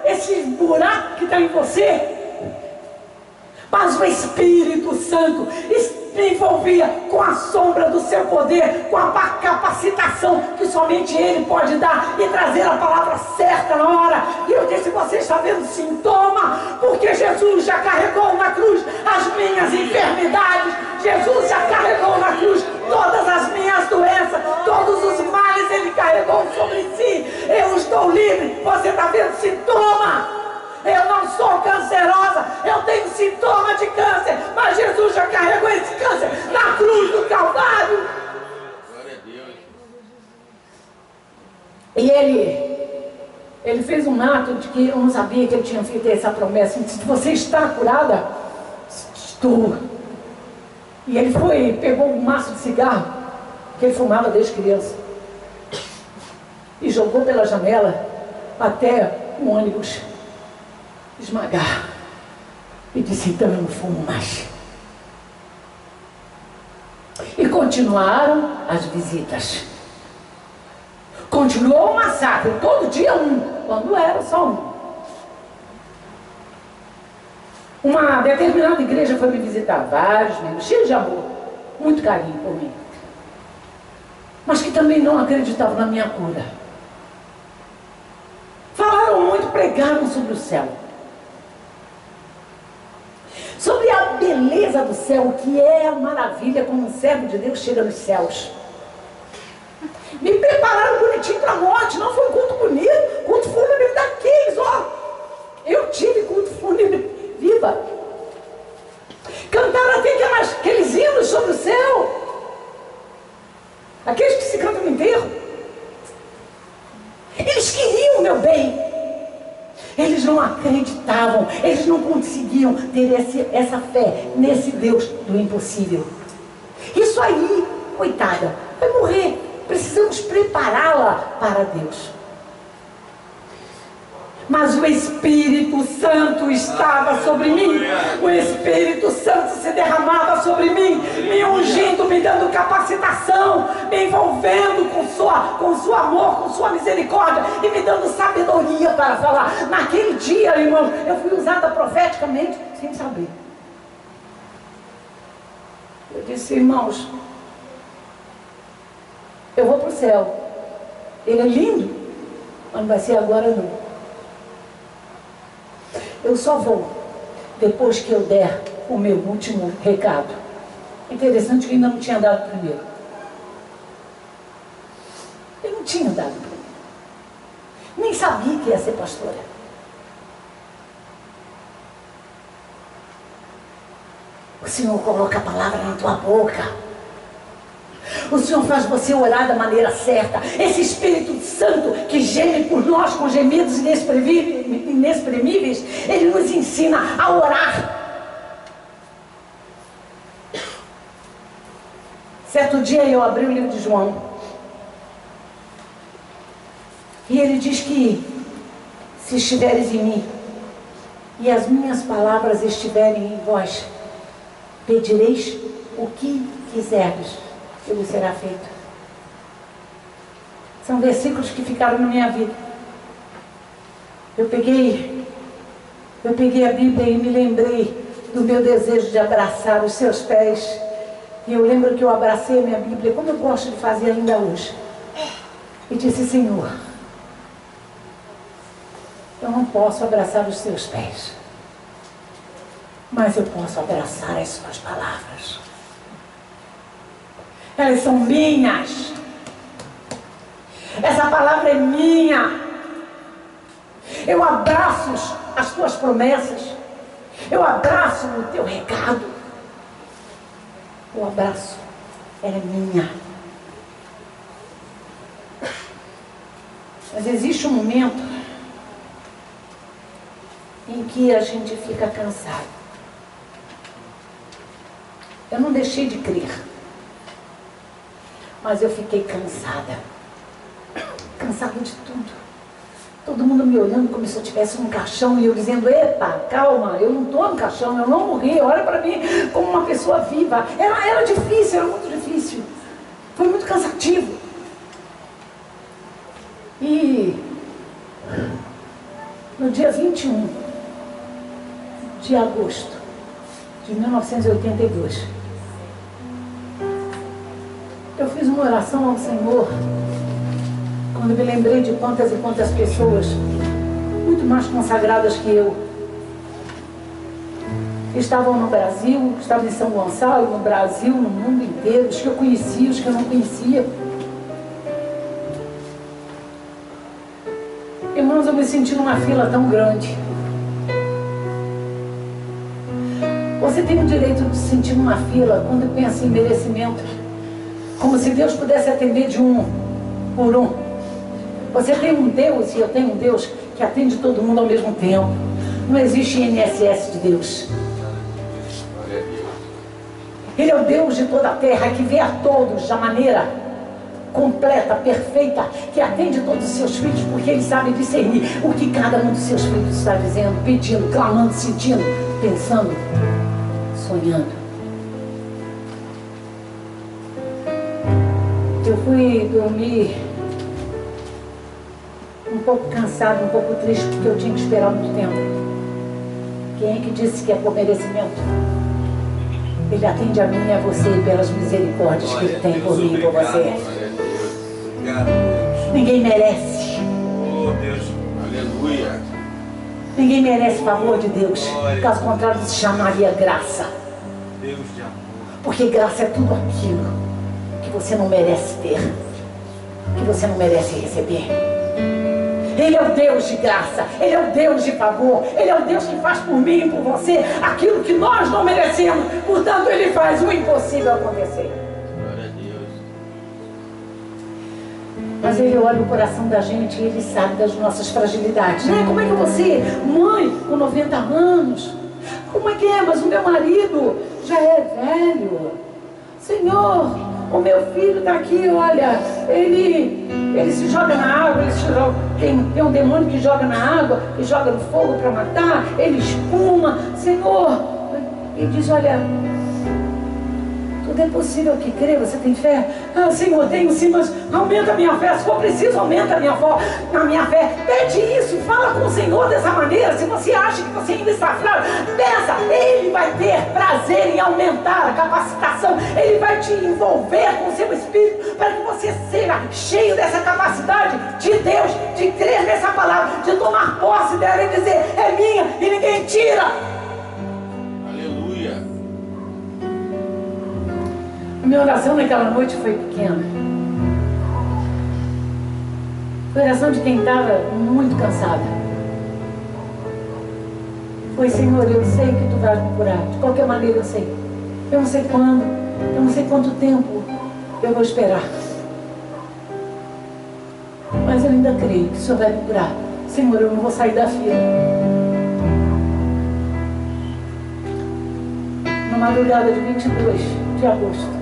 esse buraco que está em você. Mas o Espírito Santo me envolvia com a sombra do seu poder, com a capacitação que somente Ele pode dar e trazer a palavra certa na hora. E eu disse, você está vendo sintoma? Porque Jesus já carregou na cruz as minhas enfermidades. Jesus já carregou na cruz todas as minhas doenças, todos os males Ele carregou sobre si. Eu estou livre. Você está vendo sintoma? Eu não sou cancerosa, eu tenho sintoma de câncer, mas Jesus já carregou esse câncer na cruz do Calvário.
Glória a Deus.
E ele fez um ato de que eu não sabia que ele tinha feito essa promessa. Ele disse, você está curada? Estou. E ele pegou um maço de cigarro, que ele fumava desde criança, e jogou pela janela até o ônibus esmagar. E disse, então eu não fumo mais. E continuaram as visitas. Continuou o massacre, todo dia um, quando era só um. Uma determinada igreja foi me visitar, vários membros, cheios de amor, muito carinho por mim, mas que também não acreditavam na minha cura. Falaram muito, pregaram sobre o céu, sobre a beleza do céu, que é a maravilha como um servo de Deus chega nos céus. Me prepararam bonitinho para a morte. Não foi um culto bonito, culto fúnebre daqueles, ó. Eu tive culto fúnebre viva. Cantaram até aqueles hinos sobre o céu, aqueles que se cantam no enterro. Eles queriam o meu bem. Eles não acreditavam, eles não conseguiam ter essa fé nesse Deus do impossível. Isso aí, coitada, vai morrer. Precisamos prepará-la para Deus. Mas o Espírito Santo estava sobre mim. O Espírito Santo se derramava sobre mim, me ungindo, me dando capacitação, me envolvendo com seu amor, com sua misericórdia e me dando sabedoria para falar. Naquele dia, irmãos, eu fui usada profeticamente sem saber. Eu disse, irmãos, eu vou para o céu. Ele é lindo, mas não vai ser agora não. Eu só vou depois que eu der o meu último recado. Interessante que ainda não tinha dado o primeiro. Eu não tinha dado o primeiro. Nem sabia que ia ser pastora. O Senhor coloca a palavra na tua boca. O Senhor faz você orar da maneira certa. Esse Espírito Santo que geme por nós com gemidos inexprimíveis, Ele nos ensina a orar. Certo dia eu abri o livro de João. E ele diz que se estiveres em mim e as minhas palavras estiverem em vós, pedireis o que quiserdes, e vos será feito. São versículos que ficaram na minha vida. Eu peguei a Bíblia e me lembrei do meu desejo de abraçar os seus pés. E eu lembro que eu abracei a minha Bíblia, como eu gosto de fazer ainda hoje. E disse: Senhor, eu não posso abraçar os seus pés, mas eu posso abraçar as suas palavras. Elas são minhas. Essa palavra é minha. Eu abraço as tuas promessas. Eu abraço o teu recado. O abraço era minha. Mas existe um momento em que a gente fica cansado. Eu não deixei de crer, mas eu fiquei cansada. Cansada de tudo. Todo mundo me olhando como se eu estivesse num caixão e eu dizendo: epa, calma, eu não estou no caixão, eu não morri, olha para mim como uma pessoa viva. Era difícil, era muito difícil. Foi muito cansativo. E no dia 21 de agosto de 1982, eu fiz uma oração ao Senhor, quando me lembrei de quantas e quantas pessoas muito mais consagradas que eu estavam no Brasil, estavam em São Gonçalo, no Brasil, no mundo inteiro, os que eu conhecia, os que eu não conhecia. Irmãos, eu me senti numa fila tão grande. Você tem o direito de se sentir numa fila quando pensa em merecimento, como se Deus pudesse atender de um por um. Você tem um Deus, e eu tenho um Deus que atende todo mundo ao mesmo tempo. Não existe INSS de Deus. Ele é o Deus de toda a terra, que vê a todos da maneira completa, perfeita, que atende todos os seus filhos, porque Ele sabe discernir o que cada um dos seus filhos está dizendo, pedindo, clamando, sentindo, pensando, sonhando. Eu fui dormir um pouco cansado, um pouco triste, porque eu tinha que esperar muito tempo. Quem é que disse que é por merecimento? Ele atende a mim e a você pelas misericórdias que Ele tem por mim e por você. Ninguém merece.
Oh Deus, aleluia.
Ninguém merece favor de Deus. Caso contrário, se chamaria graça.
Deus de amor.
Porque graça é tudo aquilo que você não merece ter, que você não merece receber. Ele é o Deus de graça, Ele é o Deus de favor, Ele é o Deus que faz por mim e por você aquilo que nós não merecemos. Portanto, Ele faz o impossível acontecer.
Glória a Deus.
Mas Ele olha o coração da gente e Ele sabe das nossas fragilidades. Né? Como é que você, mãe, com 90 anos, como é que é? Mas o meu marido já é velho. Senhor, o meu filho está aqui, olha, ele se joga na água, tem um demônio que joga na água, que joga no fogo para matar, ele espuma. Senhor, ele diz: olha, tudo é possível que crê, você tem fé? Ah, Senhor, tenho sim, mas aumenta a minha fé, se for preciso, aumenta a minha fé. Pede isso, fala com o Senhor dessa maneira. Se você acha que você ainda está fraco, peça, Ele vai ter prazer em aumentar a capacitação, Ele vai te envolver com o seu Espírito, para que você seja cheio dessa capacidade de Deus, de crer nessa palavra, de tomar posse dela e dizer: é minha e ninguém tira. A minha oração naquela noite foi pequena. Foi a oração de quem estava muito cansada. Foi: Senhor, eu sei que Tu vais me curar. De qualquer maneira eu sei. Eu não sei quando, eu não sei quanto tempo eu vou esperar. Mas eu ainda creio que o Senhor vai me curar. Senhor, eu não vou sair da fila. Na madrugada de 22 de agosto,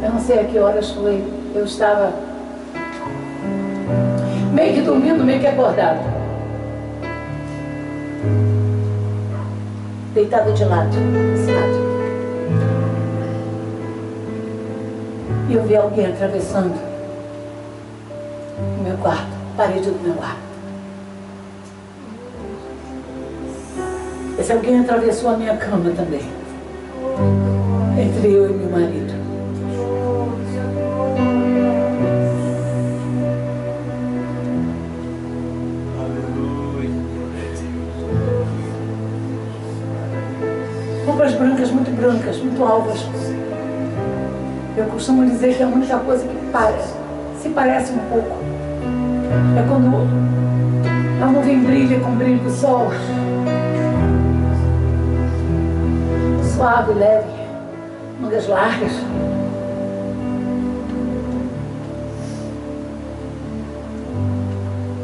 eu não sei a que horas foi, eu estava meio que dormindo, meio que acordado. Deitada de lado, desse lado. E eu vi alguém atravessando o meu quarto, a parede do meu quarto. Esse alguém atravessou a minha cama também, entre eu e meu marido. Roupas brancas, muito alvas. Eu costumo dizer que a única coisa que se parece um pouco é quando a nuvem brilha com o brilho do sol. Suave, leve, mangas largas.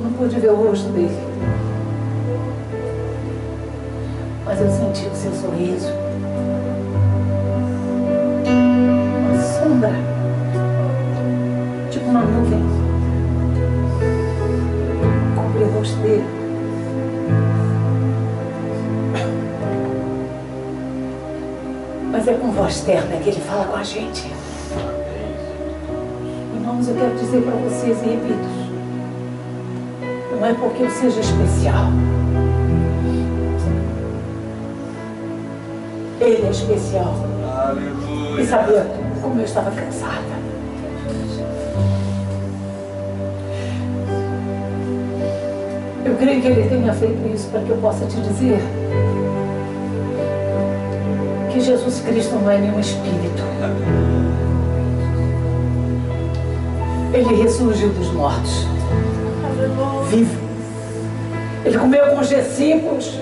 Não pude ver o rosto dele, mas eu senti o seu sorriso. Uma sombra, tipo uma nuvem, cobriu o rosto dele. Mas é com voz terna que ele fala com a gente. Irmãos, eu quero dizer para vocês e repito, não é porque eu seja especial. Ele é especial.
Aleluia.
E sabia como eu estava cansada. Eu creio que ele tenha feito isso para que eu possa te dizer que Jesus Cristo não é nenhum espírito. Ele ressurgiu dos mortos, vivo. Ele comeu com os discípulos.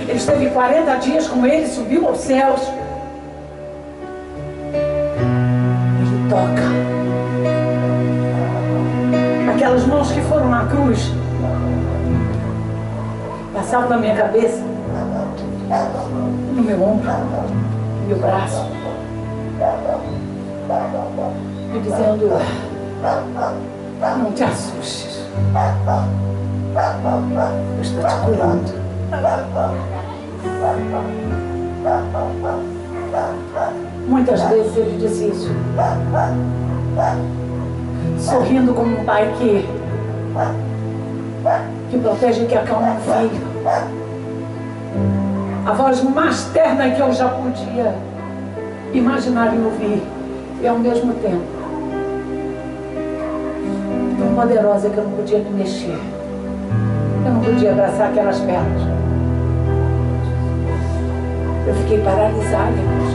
Ele esteve 40 dias com ele, subiu aos céus. Ele toca. Aquelas mãos que foram na cruz passavam na minha cabeça, no meu ombro, no meu braço, me dizendo: não te assustes, eu estou te curando. Muitas vezes ele disse isso, sorrindo como um pai que protege, que acalma um filho. A voz mais terna que eu já podia imaginar e ouvir, e ao mesmo tempo tão poderosa que eu não podia me mexer. Eu não podia abraçar aquelas pernas. Eu fiquei paralisada, irmãos.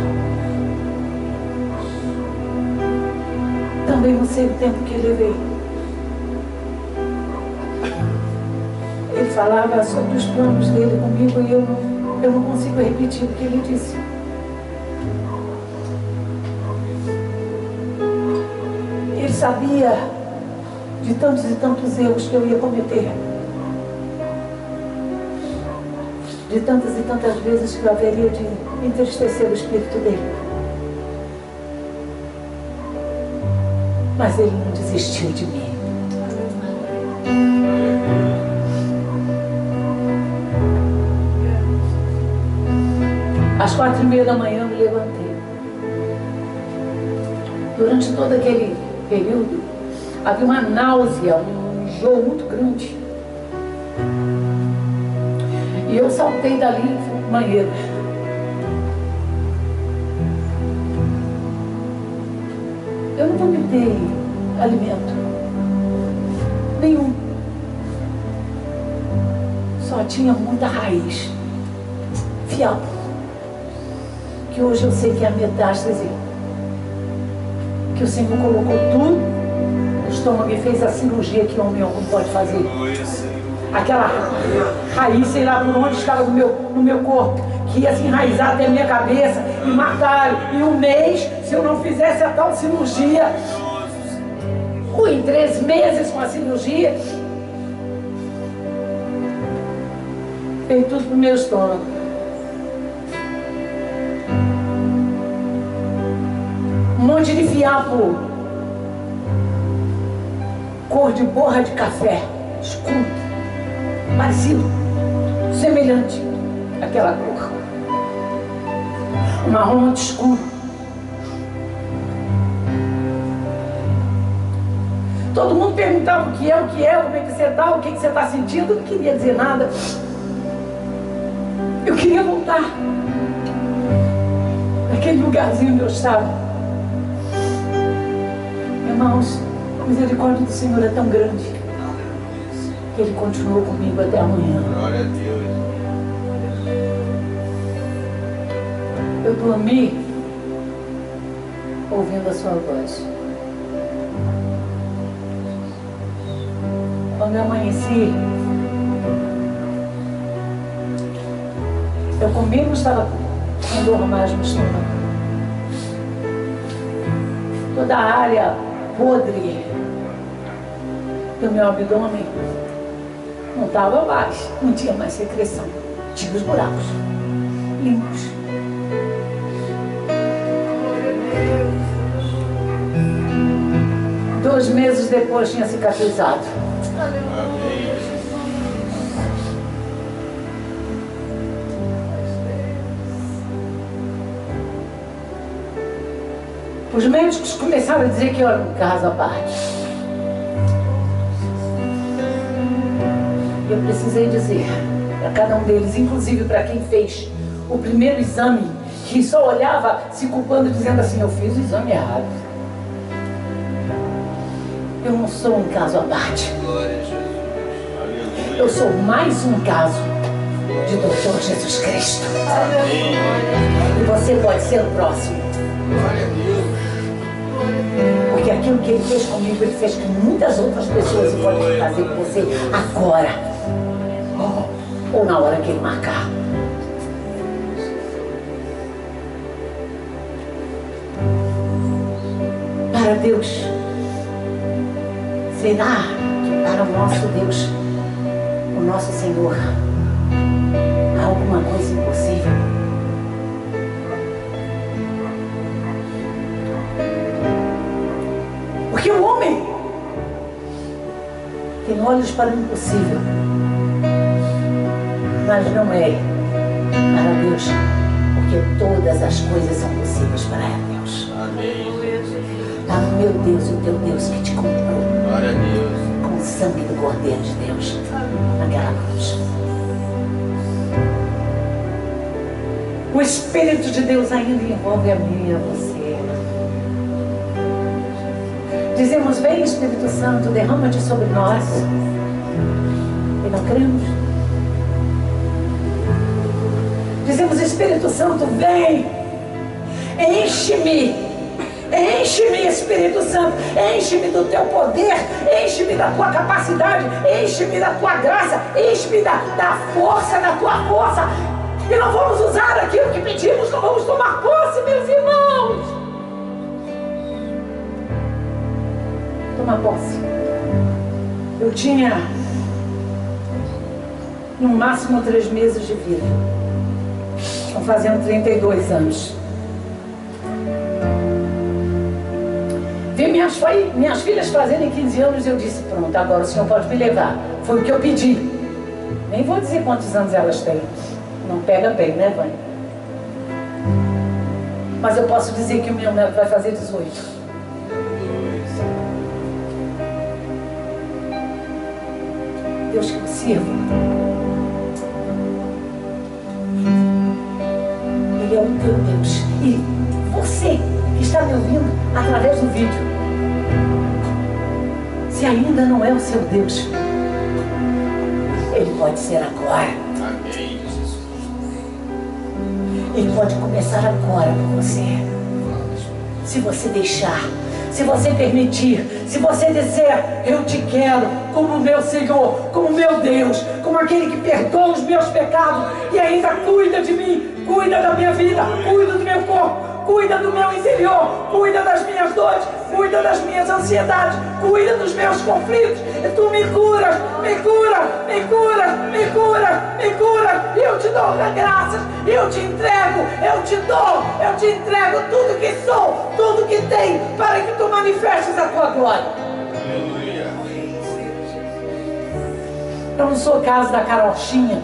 Também não sei o tempo que levei. Ele falava sobre os planos dele comigo e eu não consigo repetir o que ele disse. Ele sabia de tantos e tantos erros que eu ia cometer. De tantas e tantas vezes que eu haveria de entristecer o espírito dele. Mas ele não desistiu de mim. Às 4:30 da manhã eu me levantei. Durante todo aquele período, havia uma náusea, um enjoo muito grande. E eu saltei dali e fui pro banheiro. Eu não vomitei alimento nenhum. Só tinha muita raiz, fiapo, que hoje eu sei que é a metástase, que o Senhor colocou tudo no estômago e fez a cirurgia que homem algum pode fazer. Aquela raiz, sei lá por onde estava no meu corpo, que ia se enraizar até a minha cabeça e matar em um mês se eu não fizesse a tal cirurgia. Fui em 3 meses com a cirurgia. Veio tudo pro meu estômago. Um monte de fiapo, cor de borra de café. escuro, parecido, semelhante àquela cor. Um marrom muito escuro. Todo mundo perguntava o que é, como é que você está, o que você está sentindo. Eu não queria dizer nada. Eu queria voltar naquele lugarzinho onde eu estava. Irmãos, a misericórdia do Senhor é tão grande que Ele continuou comigo até amanhã.
Glória a Deus.
Eu dormi ouvindo a sua voz. Quando eu amanheci, eu comi, não estava com dor mais no estômago. Toda a área podre do meu abdômen não estava mais, não tinha mais secreção. Tinha os buracos limpos. Dois meses depois tinha cicatrizado.
Amém.
Os médicos começaram a dizer que eu era um caso à parte. Eu precisei dizer para cada um deles, inclusive para quem fez o primeiro exame, que só olhava se culpando, dizendo assim: eu fiz o exame errado. Eu não sou um caso à parte. Eu sou mais um caso de Dr. Jesus Cristo.
Amém.
E você pode ser o próximo.
Glória a Deus.
Porque aquilo que Ele fez comigo, Ele fez com muitas outras pessoas e pode fazer com você agora. Ou na hora que Ele marcar. Para Deus, será que para o nosso Deus, o nosso Senhor, há alguma coisa impossível? Porque o homem tem olhos para o impossível, mas não é para Deus, porque todas as coisas são possíveis para Deus.
Amém.
Está no meu Deus e o teu Deus que te comprou
Glória a Deus.
com o sangue do Cordeiro de Deus naquela cruz. O Espírito de Deus ainda envolve a mim e a você. Dizemos: vem Espírito Santo, derrama-te sobre nós. E não cremos. Dizemos: Espírito Santo, vem, enche-me. Enche-me, Espírito Santo, enche-me do teu poder, enche-me da tua capacidade, enche-me da tua graça, enche-me da força, da tua força. E não vamos usar aquilo que pedimos, não vamos tomar posse, meus irmãos. Tomar posse. Eu tinha no máximo 3 meses de vida. Estão fazendo 32 anos. Vi minhas filhas fazerem 15 anos e eu disse: pronto, agora o Senhor pode me levar. Foi o que eu pedi. Nem vou dizer quantos anos elas têm. Não pega bem, né, Vânia? Mas eu posso dizer que o meu neto vai fazer 18. Deus que eu sirvo, Ele é o teu Deus. E você que está me ouvindo através do vídeo, se ainda não é o seu Deus, Ele pode ser agora.
Amém.
Ele pode começar agora com você. Se você deixar, se você permitir, se você disser: eu te quero como meu Senhor, como meu Deus, como aquele que perdoa os meus pecados e ainda cuida de mim, cuida da minha vida, cuida do meu corpo, cuida do meu interior, cuida das minhas dores, cuida das minhas ansiedades, cuida dos meus conflitos. E tu me curas, me cura, me cura, me cura, me cura. E eu te dou graças, eu te entrego, eu te dou, eu te entrego tudo que sou, tudo que tenho, para que tu manifestes a tua glória.
Aleluia.
Eu não sou casa da carochinha.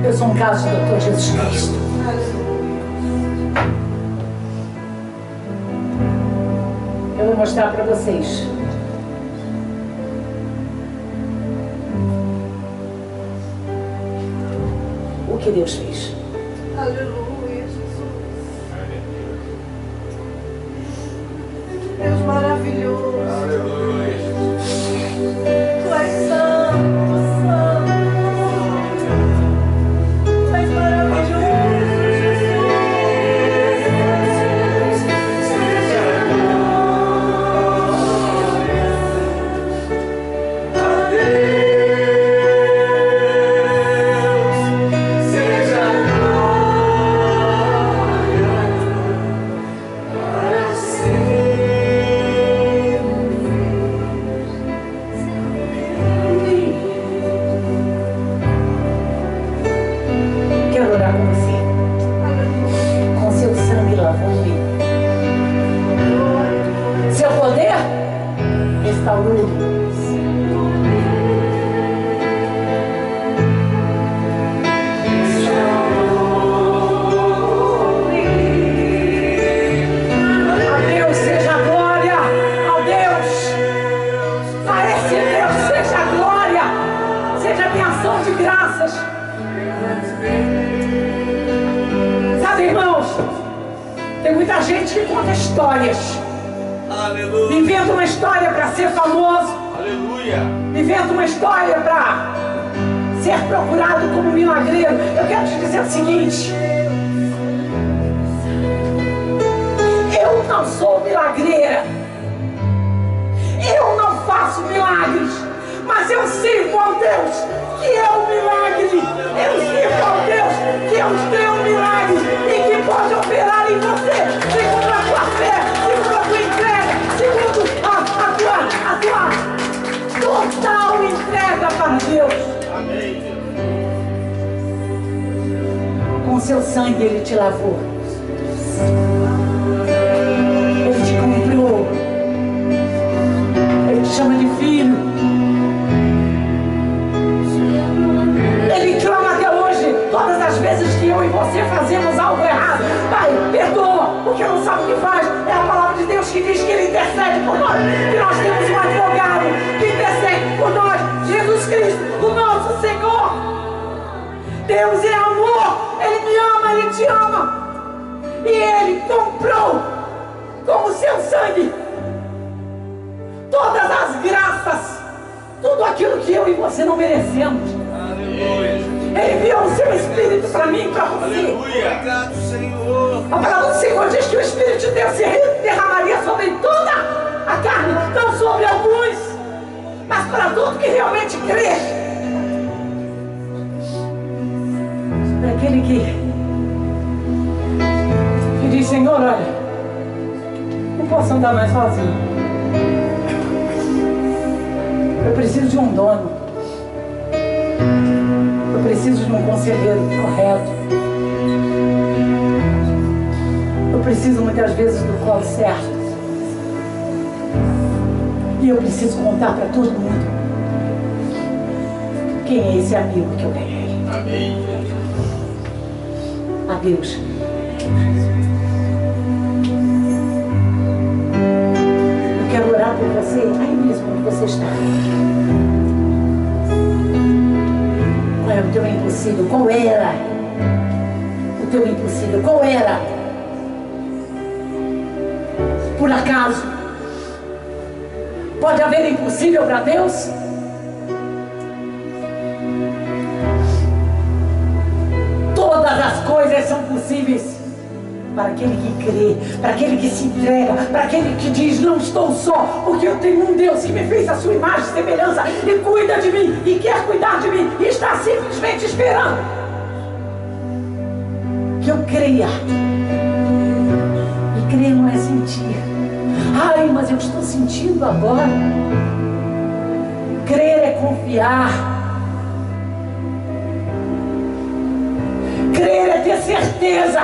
Eu sou um caso do Dr. Jesus Cristo. Eu vou mostrar para vocês. O que Deus fez.
Aleluia, Jesus. Deus maravilhoso.
Aleluia.
Tu és santo, santo. Tu és maravilhoso, Jesus.
Quero orar com você. Com seu sangue lavou-me. Seu poder restaurou-me. A Deus seja a glória. A Deus. A esse Deus seja a glória. Seja a minha ação de graças. Sabe, irmãos, tem muita gente que conta histórias,
Aleluia.
inventa uma história para ser famoso,
Aleluia.
inventa uma história para ser procurado como milagreiro. Eu quero te dizer o seguinte: eu não sou milagreira, eu não faço milagres, mas eu sirvo ao Deus que é o milagre. Eu sirvo ao Deus que é o teu milagre e que pode operar em você segundo a tua fé, segundo a tua entrega, segundo a tua total entrega para Deus.
Amém, Deus.
Com seu sangue Ele te lavou, Ele te comprou, Ele te chama de filho. Ele clama até hoje, todas as vezes que eu e você fazemos algo errado: Pai, perdoa, porque não sabe o que faz. É a palavra de Deus que diz que Ele intercede por nós, que nós temos um advogado que intercede por nós, Jesus Cristo, o nosso Senhor. Deus é amor, Ele me ama, Ele te ama, e Ele comprou com o seu sangue todas as graças, tudo aquilo que eu e você não merecemos.
Aleluia.
Ele enviou o seu Espírito para mim e para você.
Aleluia.
Obrigado, Senhor.
A palavra do Senhor diz que o Espírito de Deus se derramaria sobre toda a carne, não sobre alguns, mas para todo que realmente crê. Para aquele que diz: Senhor, olha, não posso andar mais sozinho. Eu preciso de um dono. Eu preciso de um conselheiro correto. Eu preciso muitas vezes do colo certo. E eu preciso contar para todo mundo quem é esse amigo que eu ganhei.
Amém.
A Deus. Eu quero orar por você aí mesmo onde você está. Qual é o teu impossível? Qual era o teu impossível? Qual era? Por acaso pode haver impossível para Deus? Todas as coisas são possíveis para aquele que crê, para aquele que se entrega, para aquele que diz: não estou só, porque eu tenho um Deus que me fez a sua imagem e semelhança e cuida de mim e quer cuidar de mim e está simplesmente esperando que eu creia. E crer não é sentir. Ai, mas eu estou sentindo agora. Crer é confiar. Crer é ter certeza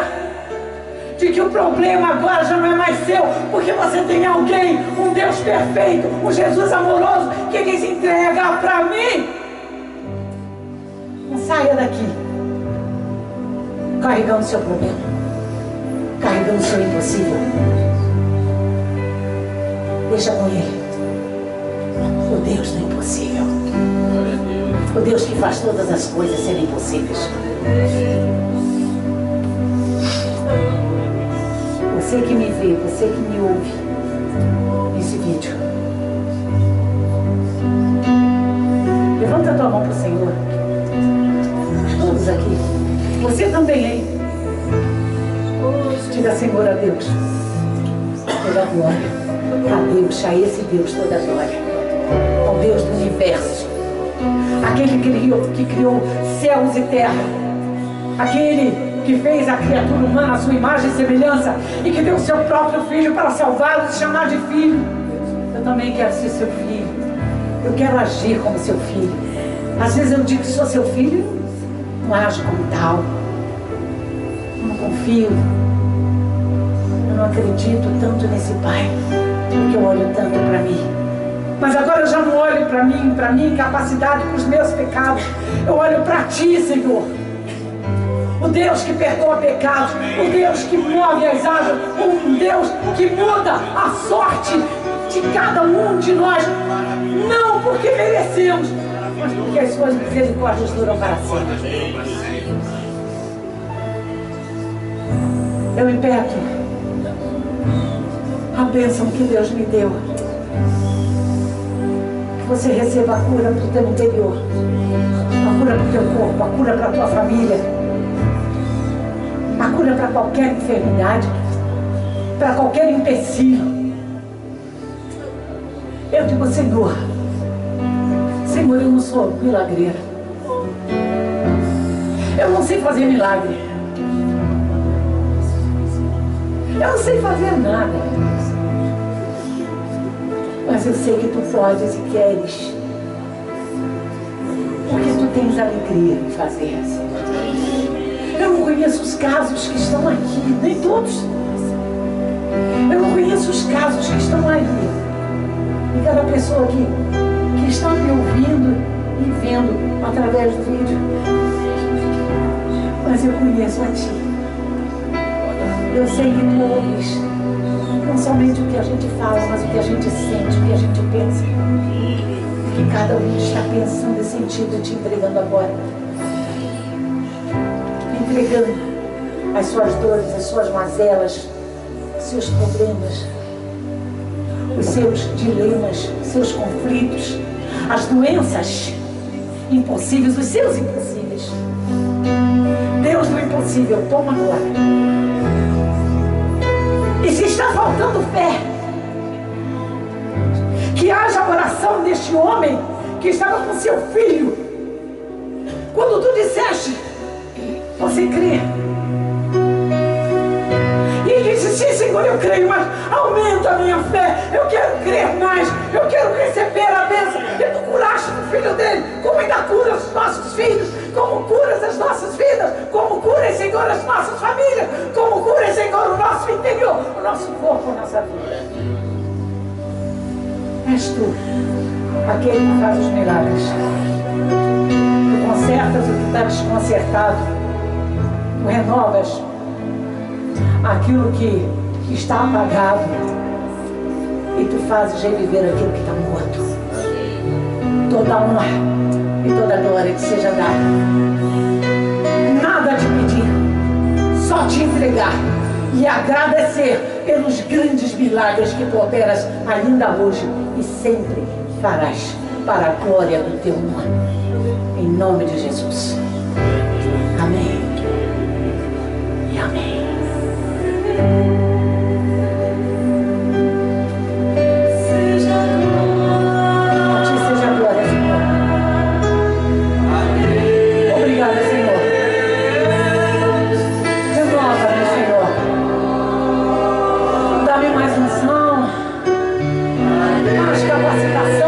de que o problema agora já não é mais seu, porque você tem alguém, um Deus perfeito, um Jesus amoroso, que diz: entrega para mim. Não saia daqui carregando seu problema, carregando seu impossível. Deixa com Ele, o Deus do impossível, o Deus que faz todas as coisas serem possíveis. Você que me vê, você que me ouve nesse vídeo, levanta a tua mão para o Senhor. Todos aqui, você também, hein? Diga: Senhor, a Deus toda a glória, a Deus, a esse Deus toda a glória, ao Deus do universo, aquele que criou céus e terra, aquele que fez a criatura humana à sua imagem e semelhança e que deu o seu próprio filho para salvá-lo e chamar de filho. Eu também quero ser seu filho. Eu quero agir como seu filho. Às vezes eu digo que sou seu filho, não ajo como tal. Eu não confio. Eu não acredito tanto nesse Pai, porque eu olho tanto para mim. Mas agora eu já não olho para mim, para minha incapacidade, para os meus pecados. Eu olho para Ti, Senhor. O Deus que perdoa pecados, o Deus que move as águas, um Deus que muda a sorte de cada um de nós, não porque merecemos, mas porque as suas misericórdias duram para sempre. Eu impeto a bênção que Deus me deu, que você receba a cura para o teu interior, a cura para o teu corpo, a cura para a tua família, a cura para qualquer enfermidade, para qualquer empecilho. Eu digo: Senhor, Senhor, eu não sou milagreira, eu não sei fazer milagre, eu não sei fazer nada, mas eu sei que Tu podes e queres, porque Tu tens alegria em fazer. Eu não conheço os casos que estão aqui, nem todos. Eu não conheço os casos que estão ali. E cada pessoa que está me ouvindo e vendo através do vídeo. Mas eu conheço a Ti. Eu sei que Tu ouves não somente o que a gente fala, mas o que a gente sente, o que a gente pensa. O que cada um está pensando e sentindo e Te entregando agora. Entregando as suas dores, as suas mazelas, os seus problemas, os seus dilemas, os seus conflitos, as doenças impossíveis, os seus impossíveis. Deus do impossível, toma agora. E se está faltando fé, que haja oração deste homem que estava com seu filho. Quando Tu disseste: você crê? E ele disse: sim, Senhor, eu creio, mas aumenta a minha fé. Eu quero crer mais. Eu quero receber a bênção. E Tu curaste o filho dele, como ainda curas os nossos filhos, como curas as nossas vidas, como curas, Senhor, as nossas famílias, como curas, Senhor, o nosso interior, o nosso corpo, a nossa vida. És Tu aquele que faz os milagres. Tu consertas o que está desconcertado. Tu renovas aquilo que está apagado e Tu fazes reviver aquilo que está morto. Toda honra e toda glória Te seja dada. Nada Te pedir, só Te entregar e agradecer pelos grandes milagres que Tu operas ainda hoje e sempre farás para a glória do Teu nome. Em nome de Jesus. Amém. Amém.
Seja
A Ti seja a glória, Senhor. Obrigada, Senhor. Renova-me, Senhor. Dá-me mais unção, mais capacitação.